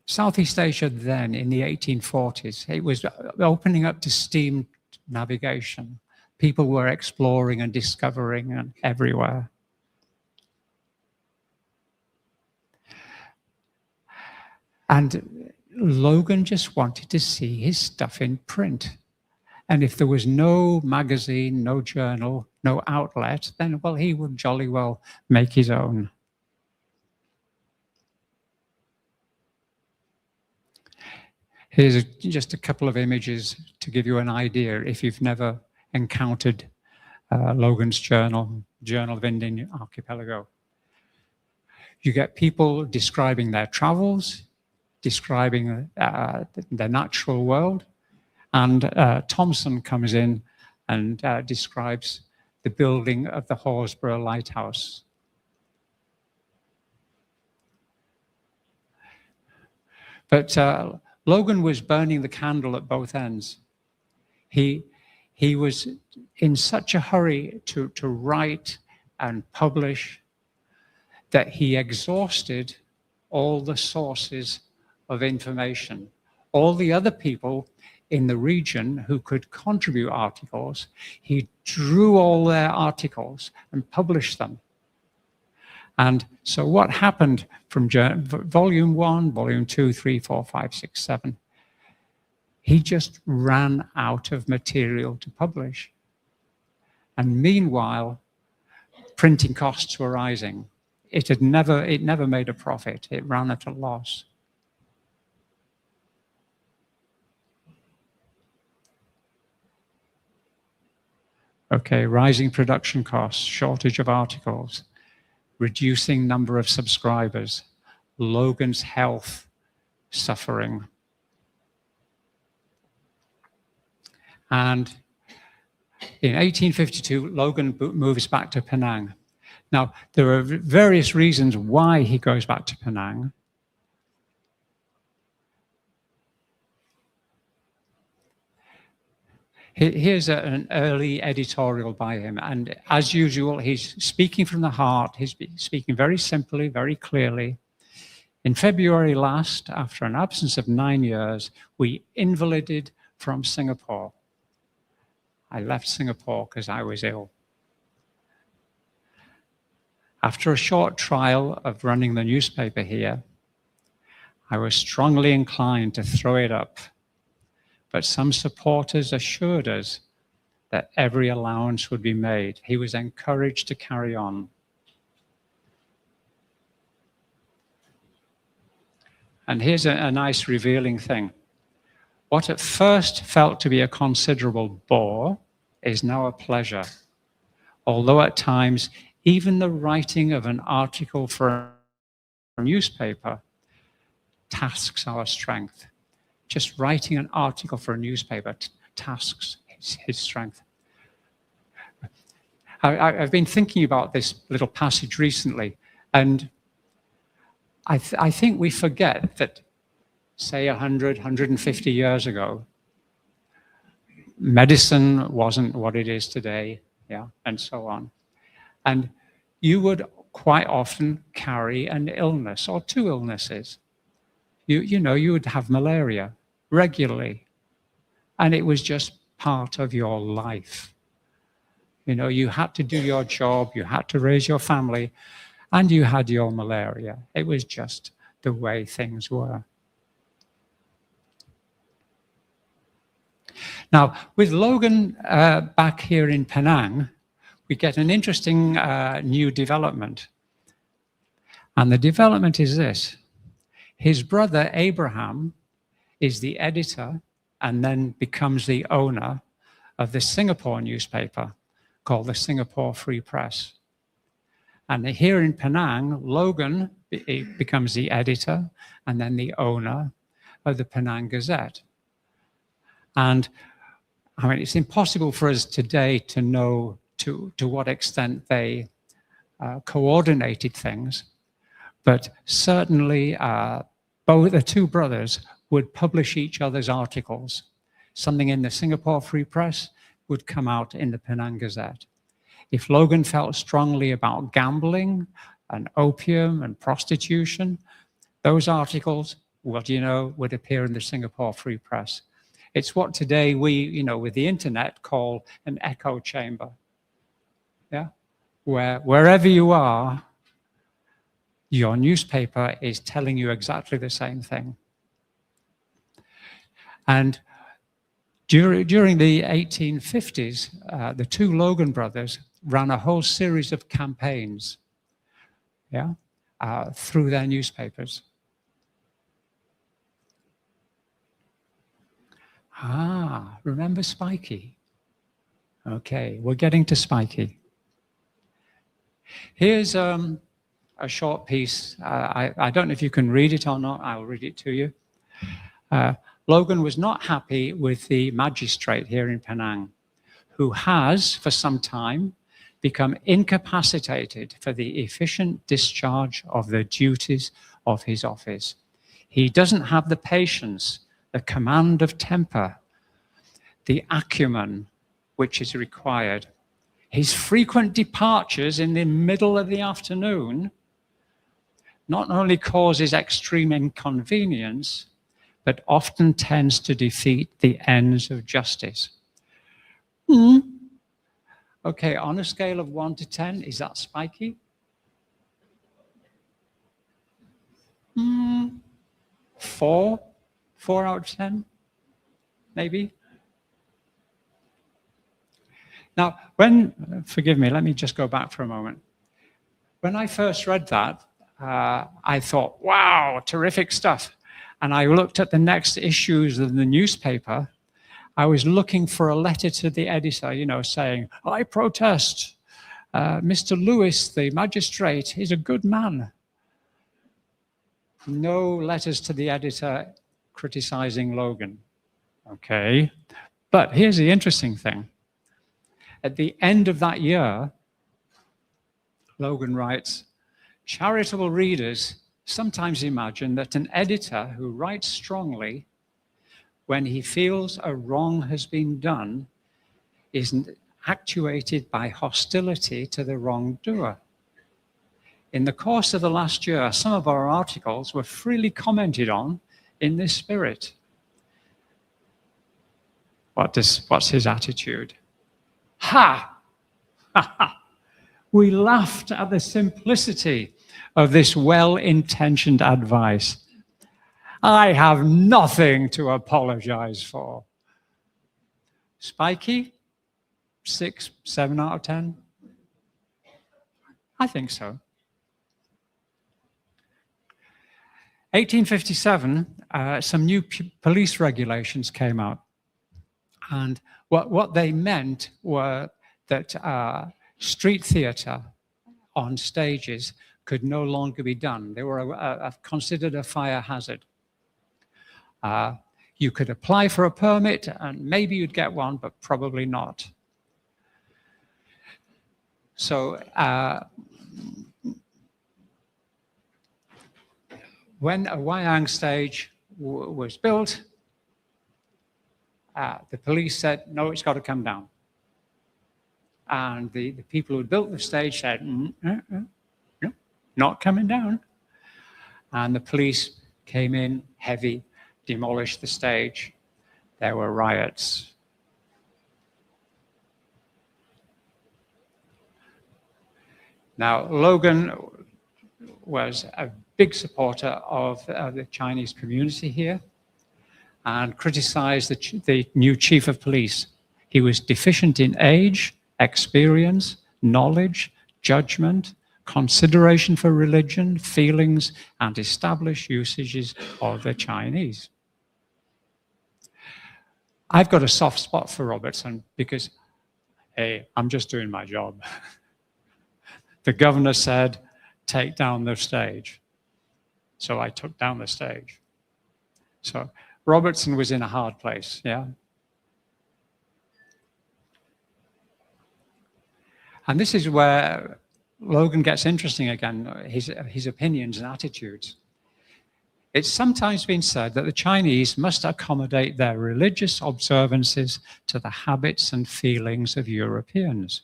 Southeast Asia then, in the 1840s, it was opening up to steam navigation. People were exploring and discovering and everywhere. And Logan just wanted to see his stuff in print. And if there was no magazine, no journal, no outlet, then, well, he would jolly well make his own. Here's just a couple of images to give you an idea if you've never encountered Logan's journal, Journal of Indian Archipelago. You get people describing their travels, describing the natural world, and Thompson comes in and describes the building of the Horsburgh Lighthouse. But Logan was burning the candle at both ends. He was in such a hurry to write and publish that he exhausted all the sources of information. All the other people in the region who could contribute articles, he drew all their articles and published them. And so what happened from volume 1, volume 2, 3, 4, 5, 6, 7, he just ran out of material to publish. And meanwhile, printing costs were rising. It never made a profit. It ran at a loss. Okay, rising production costs, shortage of articles, reducing number of subscribers, Logan's health suffering. And In 1852, Logan moves back to Penang. Now, there are various reasons why he goes back to Penang. Here's an early editorial by him, and as usual, he's speaking from the heart. He's speaking very simply, very clearly. In February last, after an absence of 9 years, we invalided from Singapore. I left Singapore because I was ill. After a short trial of running the newspaper here, I was strongly inclined to throw it up, but some supporters assured us that every allowance would be made. He was encouraged to carry on. And here's a nice revealing thing. What at first felt to be a considerable bore is now a pleasure, although at times even the writing of an article for a newspaper tasks our strength. Just writing an article for a newspaper tasks his strength. I've been thinking about this little passage recently, and I think we forget that, say, 100, 150 years ago, medicine wasn't what it is today, yeah, and so on. And you would quite often carry an illness or two illnesses. You know, you would have malaria regularly, and it was just part of your life. You know, you had to do your job, you had to raise your family, and you had your malaria. It was just the way things were. Now, with Logan back here in Penang, we get an interesting new development. And the development is this. His brother, Abraham, is the editor and then becomes the owner of the Singapore newspaper called the Singapore Free Press. And here in Penang, Logan becomes the editor and then the owner of the Penang Gazette. And I mean, it's impossible for us today to know to what extent they coordinated things, but certainly both the two brothers would publish each other's articles. Something in the Singapore Free Press would come out in the Penang Gazette. If Logan felt strongly about gambling and opium and prostitution, those articles, what you know, would appear in the Singapore Free Press. It's what today we, you know, with the internet call an echo chamber. Yeah, where wherever you are, your newspaper is telling you exactly the same thing. And during the 1850s, the two Logan brothers ran a whole series of campaigns, yeah, through their newspapers. Ah, remember Spiky? Okay, we're getting to Spiky. Here's a short piece. I don't know if you can read it or not. I'll read it to you. Logan was not happy with the magistrate here in Penang, who has, for some time, become incapacitated for the efficient discharge of the duties of his office. He doesn't have the patience, the command of temper, the acumen which is required. His frequent departures in the middle of the afternoon not only causes extreme inconvenience, but often tends to defeat the ends of justice. Okay, on a scale of 1 to 10, is that Spiky? 4? 4 out of 10, maybe? Now, forgive me, let me just go back for a moment. When I first read that, I thought, wow, terrific stuff. And I looked at the next issues of the newspaper. I was looking for a letter to the editor, you know, saying, I protest. Mr. Lewis, the magistrate, is a good man. No letters to the editor criticizing Logan. Okay, but here's the interesting thing. At the end of that year, Logan writes, charitable readers sometimes imagine that an editor who writes strongly when he feels a wrong has been done is actuated by hostility to the wrongdoer. In the course of the last year, some of our articles were freely commented on in this spirit. What's his attitude? Ha! Ha ha! We laughed at the simplicity of this well-intentioned advice. I have nothing to apologize for. Spiky, 6, 7 out of 10? I think so. 1857, some new police regulations came out. And what they meant were that street theatre on stages could no longer be done. They were considered a fire hazard. You could apply for a permit and maybe you'd get one, but probably not. So when a wayang stage was built, the police said, no, it's got to come down. And the people who built the stage said, no, not coming down. And the police came in heavy, demolished the stage. There were riots. Now, Logan was a big supporter of the Chinese community here and criticized the new chief of police. He was deficient in age, experience, knowledge, judgment, consideration for religion, feelings, and established usages of the Chinese. I've got a soft spot for Robertson because, hey, I'm just doing my job. The governor said, take down the stage. So I took down the stage. So Robertson was in a hard place, yeah? And this is where Logan gets interesting again, his opinions and attitudes. It's sometimes been said that the Chinese must accommodate their religious observances to the habits and feelings of Europeans,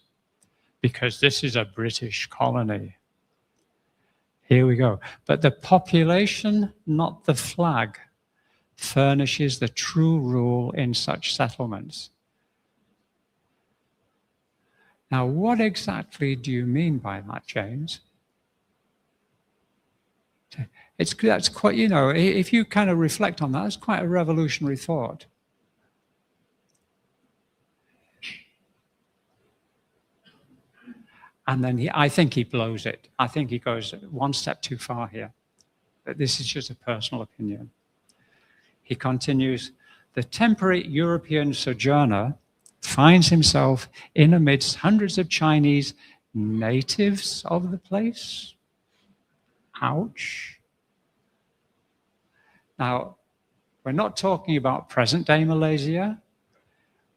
because this is a British colony. Here we go. But the population, not the flag, furnishes the true rule in such settlements. Now, what exactly do you mean by that, James? That's quite, you know, if you kind of reflect on that, it's quite a revolutionary thought. And then I think he blows it. I think he goes one step too far here. But this is just a personal opinion. He continues, the temporary European sojourner finds himself in amidst hundreds of Chinese natives of the place. Ouch. Now, we're not talking about present-day Malaysia.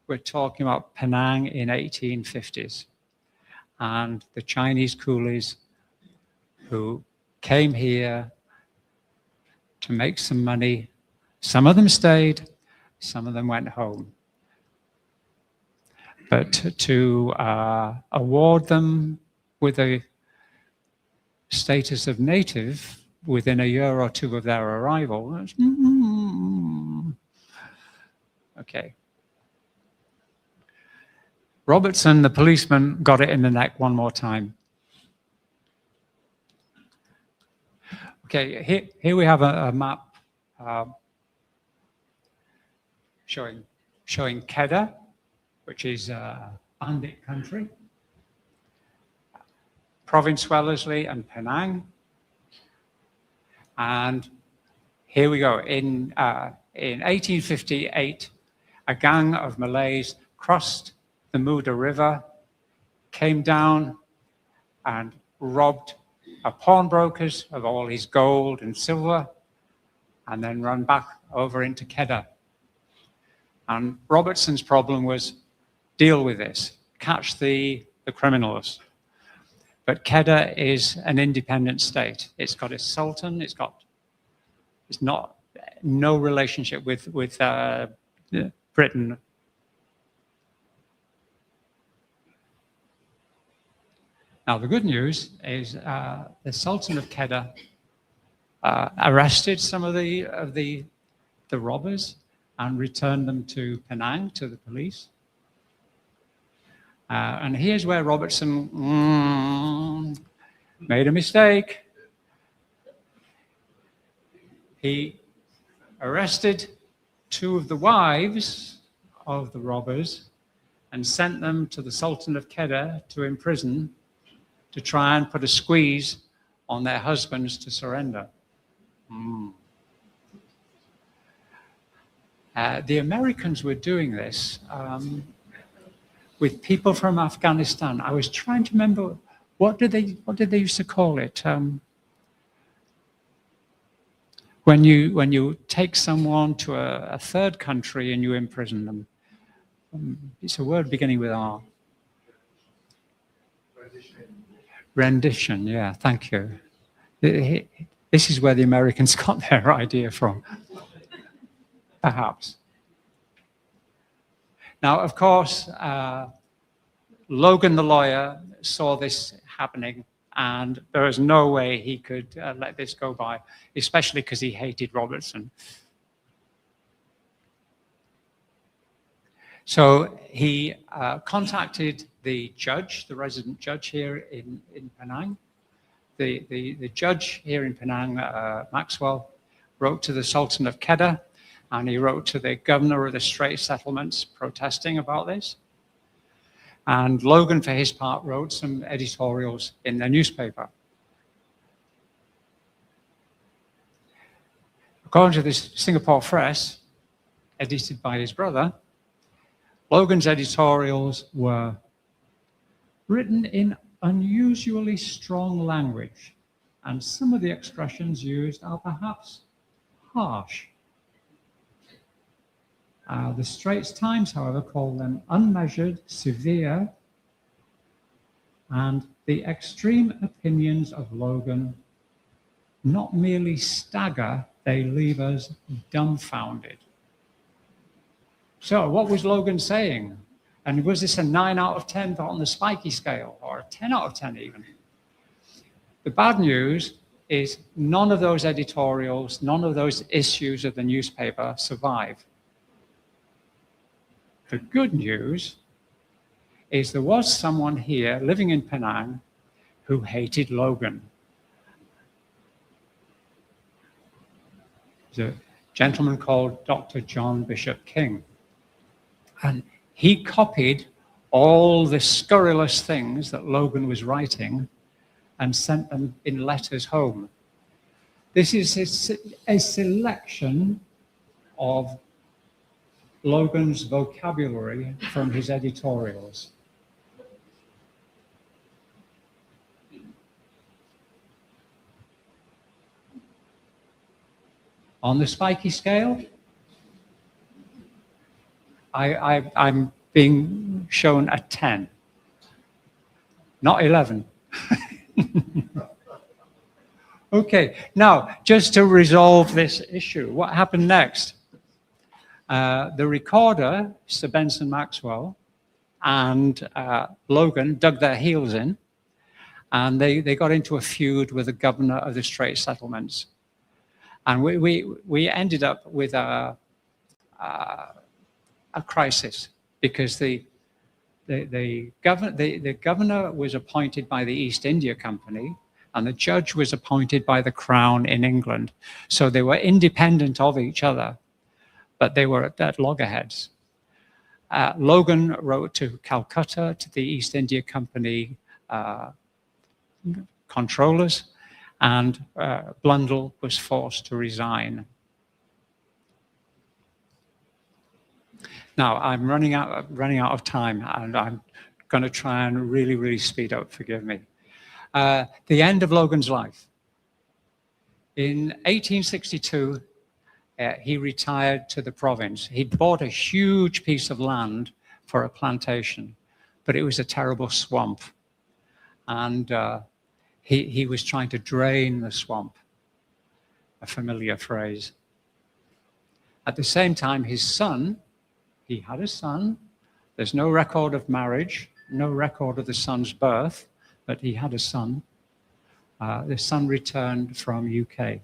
We're talking about Penang in 1850s. And the Chinese coolies who came here to make some money. Some of them stayed, some of them went home. But to award them with a status of native within a year or two of their arrival, that's, okay. Robertson, the policeman, got it in the neck one more time. Okay, here we have a map showing Kedah, which is Bandit country, Province Wellesley and Penang. And here we go. In 1858, a gang of Malays crossed the Muda River, came down and robbed a pawnbroker's of all his gold and silver, and then run back over into Kedah. And Robertson's problem was deal with this, catch the criminals. But Kedah is an independent state. It's got a sultan. It's not no relationship with Britain. Now the good news is the Sultan of Kedah arrested some of the robbers and returned them to Penang to the police. And here's where Robertson made a mistake. He arrested 2 of the wives of the robbers and sent them to the Sultan of Kedah to imprison, to try and put a squeeze on their husbands to surrender. The Americans were doing this with people from Afghanistan. I was trying to remember, what did they used to call it? When you take someone to a third country and you imprison them. It's a word beginning with R. Rendition, yeah, thank you. This is where the Americans got their idea from, perhaps. Now, of course, Logan, the lawyer, saw this happening, and there was no way he could let this go by, especially because he hated Robertson. So he contacted the judge, the resident judge here in Penang. The judge here in Penang, Maxwell, wrote to the Sultan of Kedah, and he wrote to the governor of the Strait Settlements protesting about this. And Logan, for his part, wrote some editorials in the newspaper. According to this Singapore Press, edited by his brother, Logan's editorials were written in unusually strong language, and some of the expressions used are perhaps harsh. The Straits Times, however, called them unmeasured, severe, and the extreme opinions of Logan not merely stagger, they leave us dumbfounded. So what was Logan saying? And was this a 9 out of 10 on the Spiky scale, or a 10 out of 10 even? The bad news is none of those editorials, none of those issues of the newspaper survive. The good news is there was someone here living in Penang who hated Logan. There's a gentleman called Dr. John Bishop King. And he copied all the scurrilous things that Logan was writing and sent them in letters home. This is a selection of Logan's vocabulary from his editorials. On the Spiky scale, I'm being shown a 10, not 11. Okay, now, just to resolve this issue, what happened next? The recorder, Sir Benson Maxwell, and Logan dug their heels in, and they got into a feud with the governor of the Strait Settlements. And we ended up with a crisis, because the governor was appointed by the East India Company, and the judge was appointed by the Crown in England. So they were independent of each other, but they were at loggerheads. Logan wrote to Calcutta, to the East India Company controllers, and Blundell was forced to resign. Now, I'm running out of time, and I'm going to try and really speed up, forgive me. The end of Logan's life. In 1862, he retired to the province. He'd bought a huge piece of land for a plantation. but it was a terrible swamp. And he was trying to drain the swamp, a familiar phrase. At the same time, his son, he had a son. There's no record of marriage, no record of the son's birth, but he had a son. The son returned from UK.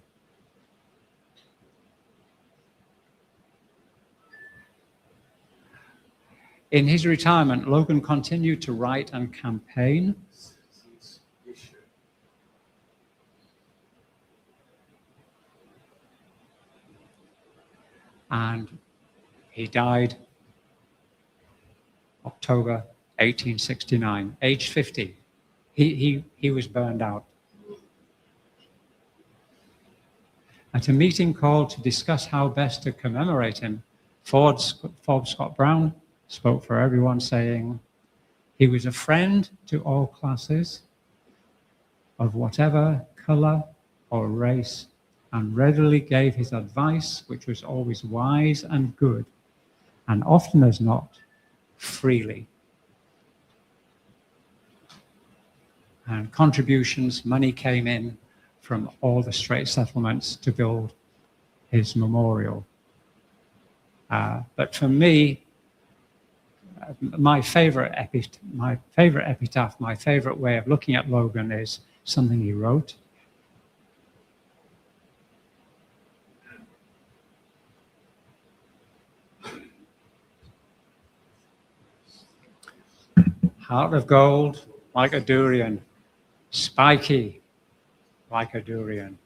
In his retirement, Logan continued to write and campaign. And he died October 1869, aged 50. He was burned out. At a meeting called to discuss how best to commemorate him, Forbes Scott Brown spoke for everyone, saying, "He was a friend to all classes of whatever color or race, and readily gave his advice, which was always wise and good, and often as not, freely." And contributions, money came in from all the Strait settlements to build his memorial. But for me, my favorite epitaph, my favorite way of looking at Logan is something he wrote. Heart of gold, like a durian. Spiky, like a durian.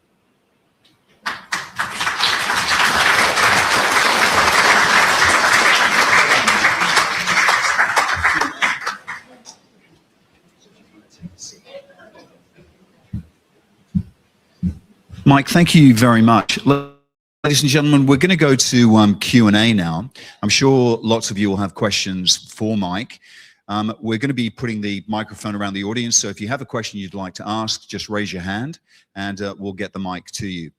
Mike, thank you very much. Ladies and gentlemen, we're going to go to Q&A now. I'm sure lots of you will have questions for Mike. We're going to be putting the microphone around the audience, so if you have a question you'd like to ask, just raise your hand and we'll get the mic to you.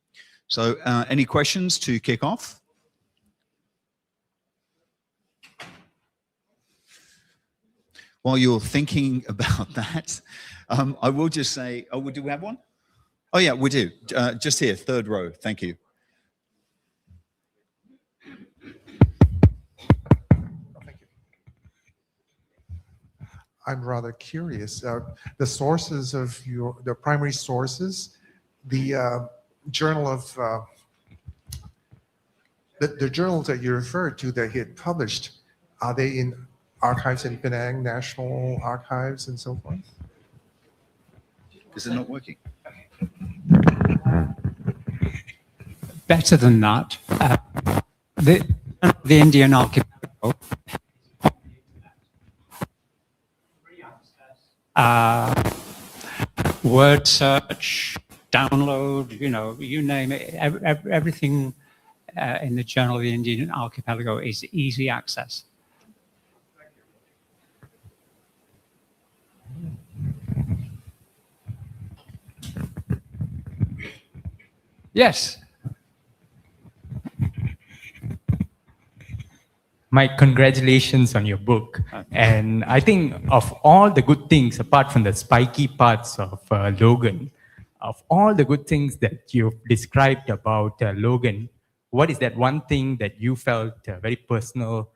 So any questions to kick off? While you're thinking about that, I will just say, do we have one? Oh yeah, we do. Just here, third row. Thank you. I'm rather curious. The sources of the primary sources, the journal of the journals that you referred to that he had published, are they in archives in Penang, National Archives, and so forth? Is it not working? Better than that, the Indian archipelago, word search, download, you name it, everything in the Journal of the Indian Archipelago is easy access. Yes. Mike, congratulations on your book. And I think of all the good things, apart from the spiky parts of Logan, of all the good things that you've described about Logan, what is that one thing that you felt very personally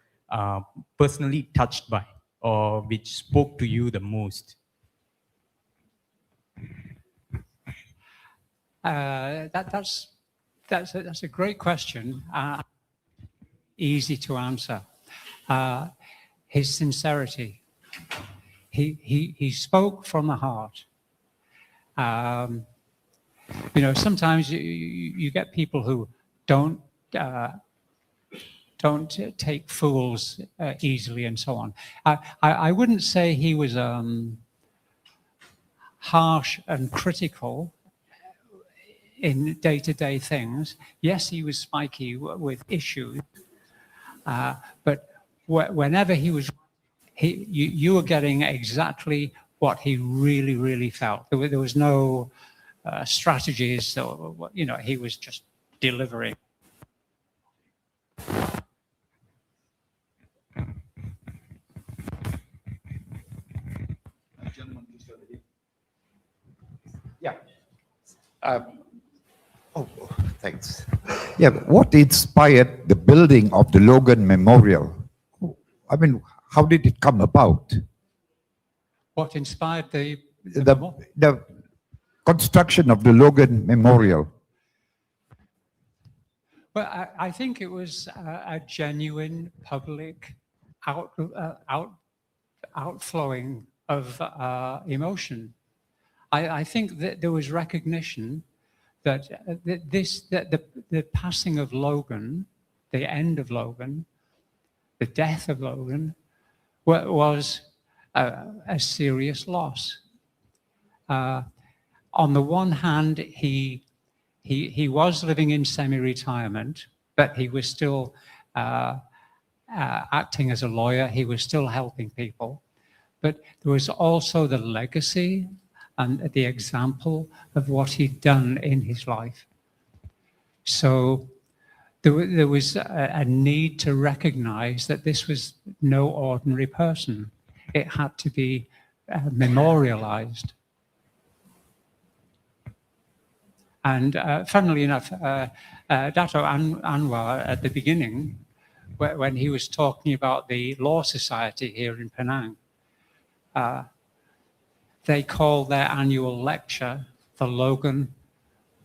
touched by, or which spoke to you the most? That's a great question. Easy to answer. His sincerity. He spoke from the heart. Sometimes you get people who don't take fools easily and so on. I wouldn't say he was harsh and critical in day-to-day things. Yes, he was spiky with issues, but whenever he was, you were getting exactly what he really, really felt. There was no strategies, or he was just delivering. Yeah. Thanks. Yeah, what inspired the building of the Logan Memorial? I mean, how did it come about? What inspired the The construction of the Logan Memorial. Well, I think it was a genuine public outflowing of emotion. I think that there was recognition that the passing of Logan, the end of Logan, the death of Logan, was a serious loss. On the one hand, he was living in semi-retirement, but he was still acting as a lawyer. He was still helping people. But there was also the legacy and the example of what he'd done in his life. So there was a need to recognize that this was no ordinary person. It had to be memorialized. And funnily enough, Dato Anwar at the beginning, when he was talking about the Law Society here in Penang, they call their annual lecture the Logan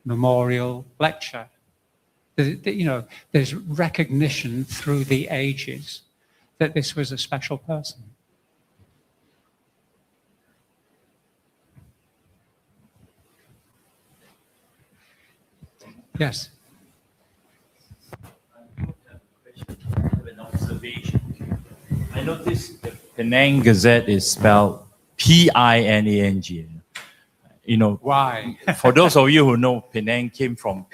Memorial Lecture. There's recognition through the ages that this was a special person. Yes. I have an observation. I noticed the Penang Gazette is spelled P-I-N-A-N-G. Why? For those of you who know, Penang came from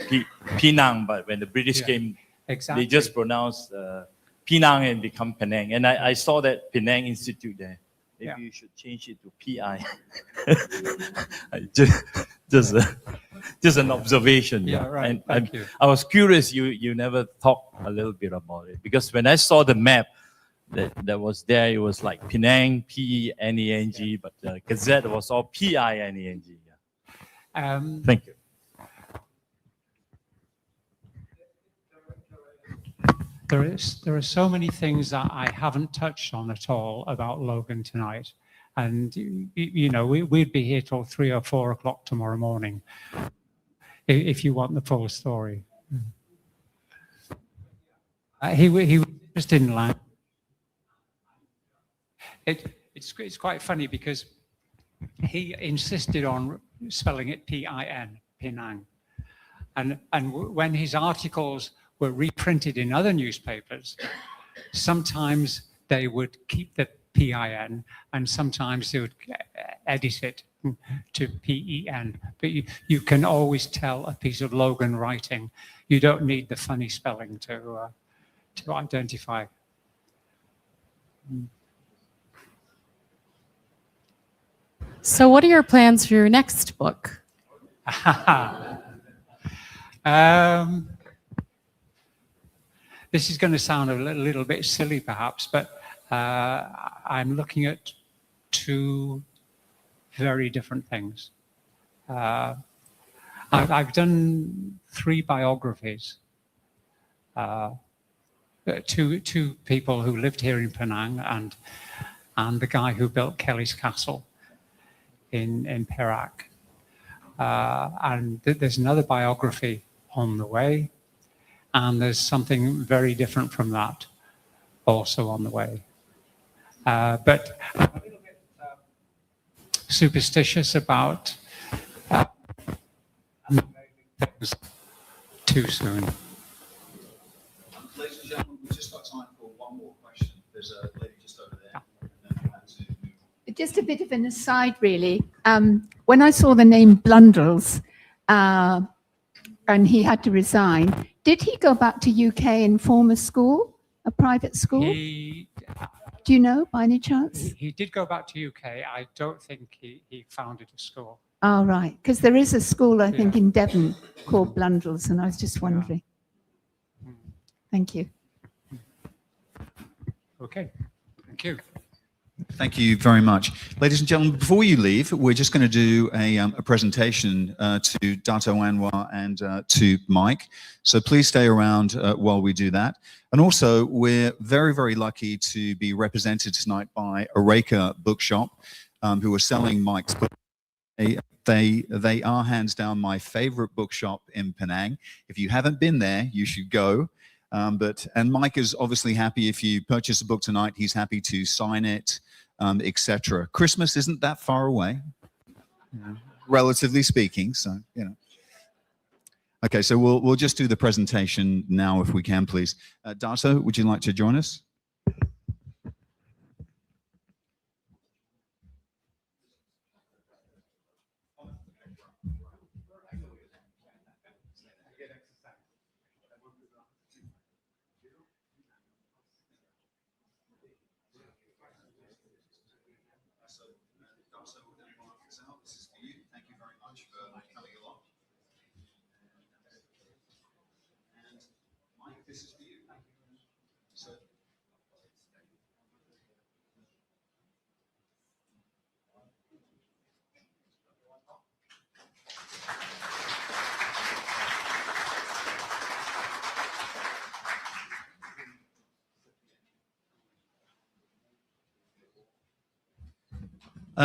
Penang, but when the British came, Exactly. they just pronounced Penang and become Penang. And I saw that Penang Institute there. Maybe you should change it to P.I. just an observation. Yeah, right. And Thank you. I was curious, you never talked a little bit about it. Because when I saw the map that was there, it was like Penang, P-E-N-E-N-G, but the Gazette was all P-I-N-E-N-G. Thank you. There are so many things that I haven't touched on at all about Logan tonight. And, we'd be here till 3 or 4 o'clock tomorrow morning if you want the full story. He was interested in land. It's quite funny because he insisted on spelling it P-I-N, Penang. And when his articles were reprinted in other newspapers, sometimes they would keep the P-I-N and sometimes they would edit it to P-E-N. But you can always tell a piece of Logan writing. You don't need the funny spelling to identify. So what are your plans for your next book? This is going to sound a little bit silly perhaps, but I'm looking at 2 very different things. I've done 3 biographies. 2 people who lived here in Penang and the guy who built Kelly's Castle in Perak. And there's another biography on the way, and there's something very different from that also on the way. But I'm a little bit superstitious about things too soon. Ladies and gentlemen, we've just got time for one more question. There's a lady just over there. Just a bit of an aside, really. When I saw the name Blundell's and he had to resign, did he go back to UK and form a school, a private school? Do you know, by any chance? He did go back to UK. I don't think he founded a school. Oh, right. Because there is a school, I think, in Devon called Blundell's, and I was just wondering. Thank you. Okay. Thank you. Thank you very much. Ladies and gentlemen, before you leave, we're just going to do a presentation to Dato Anwar and to Mike. So please stay around while we do that. And also, we're very, very lucky to be represented tonight by Areka Bookshop, who are selling Mike's book. They are hands down my favorite bookshop in Penang. If you haven't been there, you should go. And Mike is obviously happy if you purchase a book tonight, he's happy to sign it, etc. Christmas isn't that far away, relatively speaking. So, you know. Okay, so we'll just do the presentation now if we can, please. Dato, would you like to join us?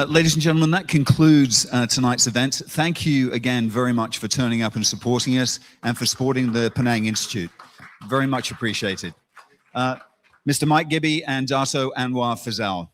Ladies and gentlemen, that concludes tonight's event. Thank you again very much for turning up and supporting us and for supporting the Penang Institute. Very much appreciated. Mr. Mike Gibby and Dato Anwar Fazal.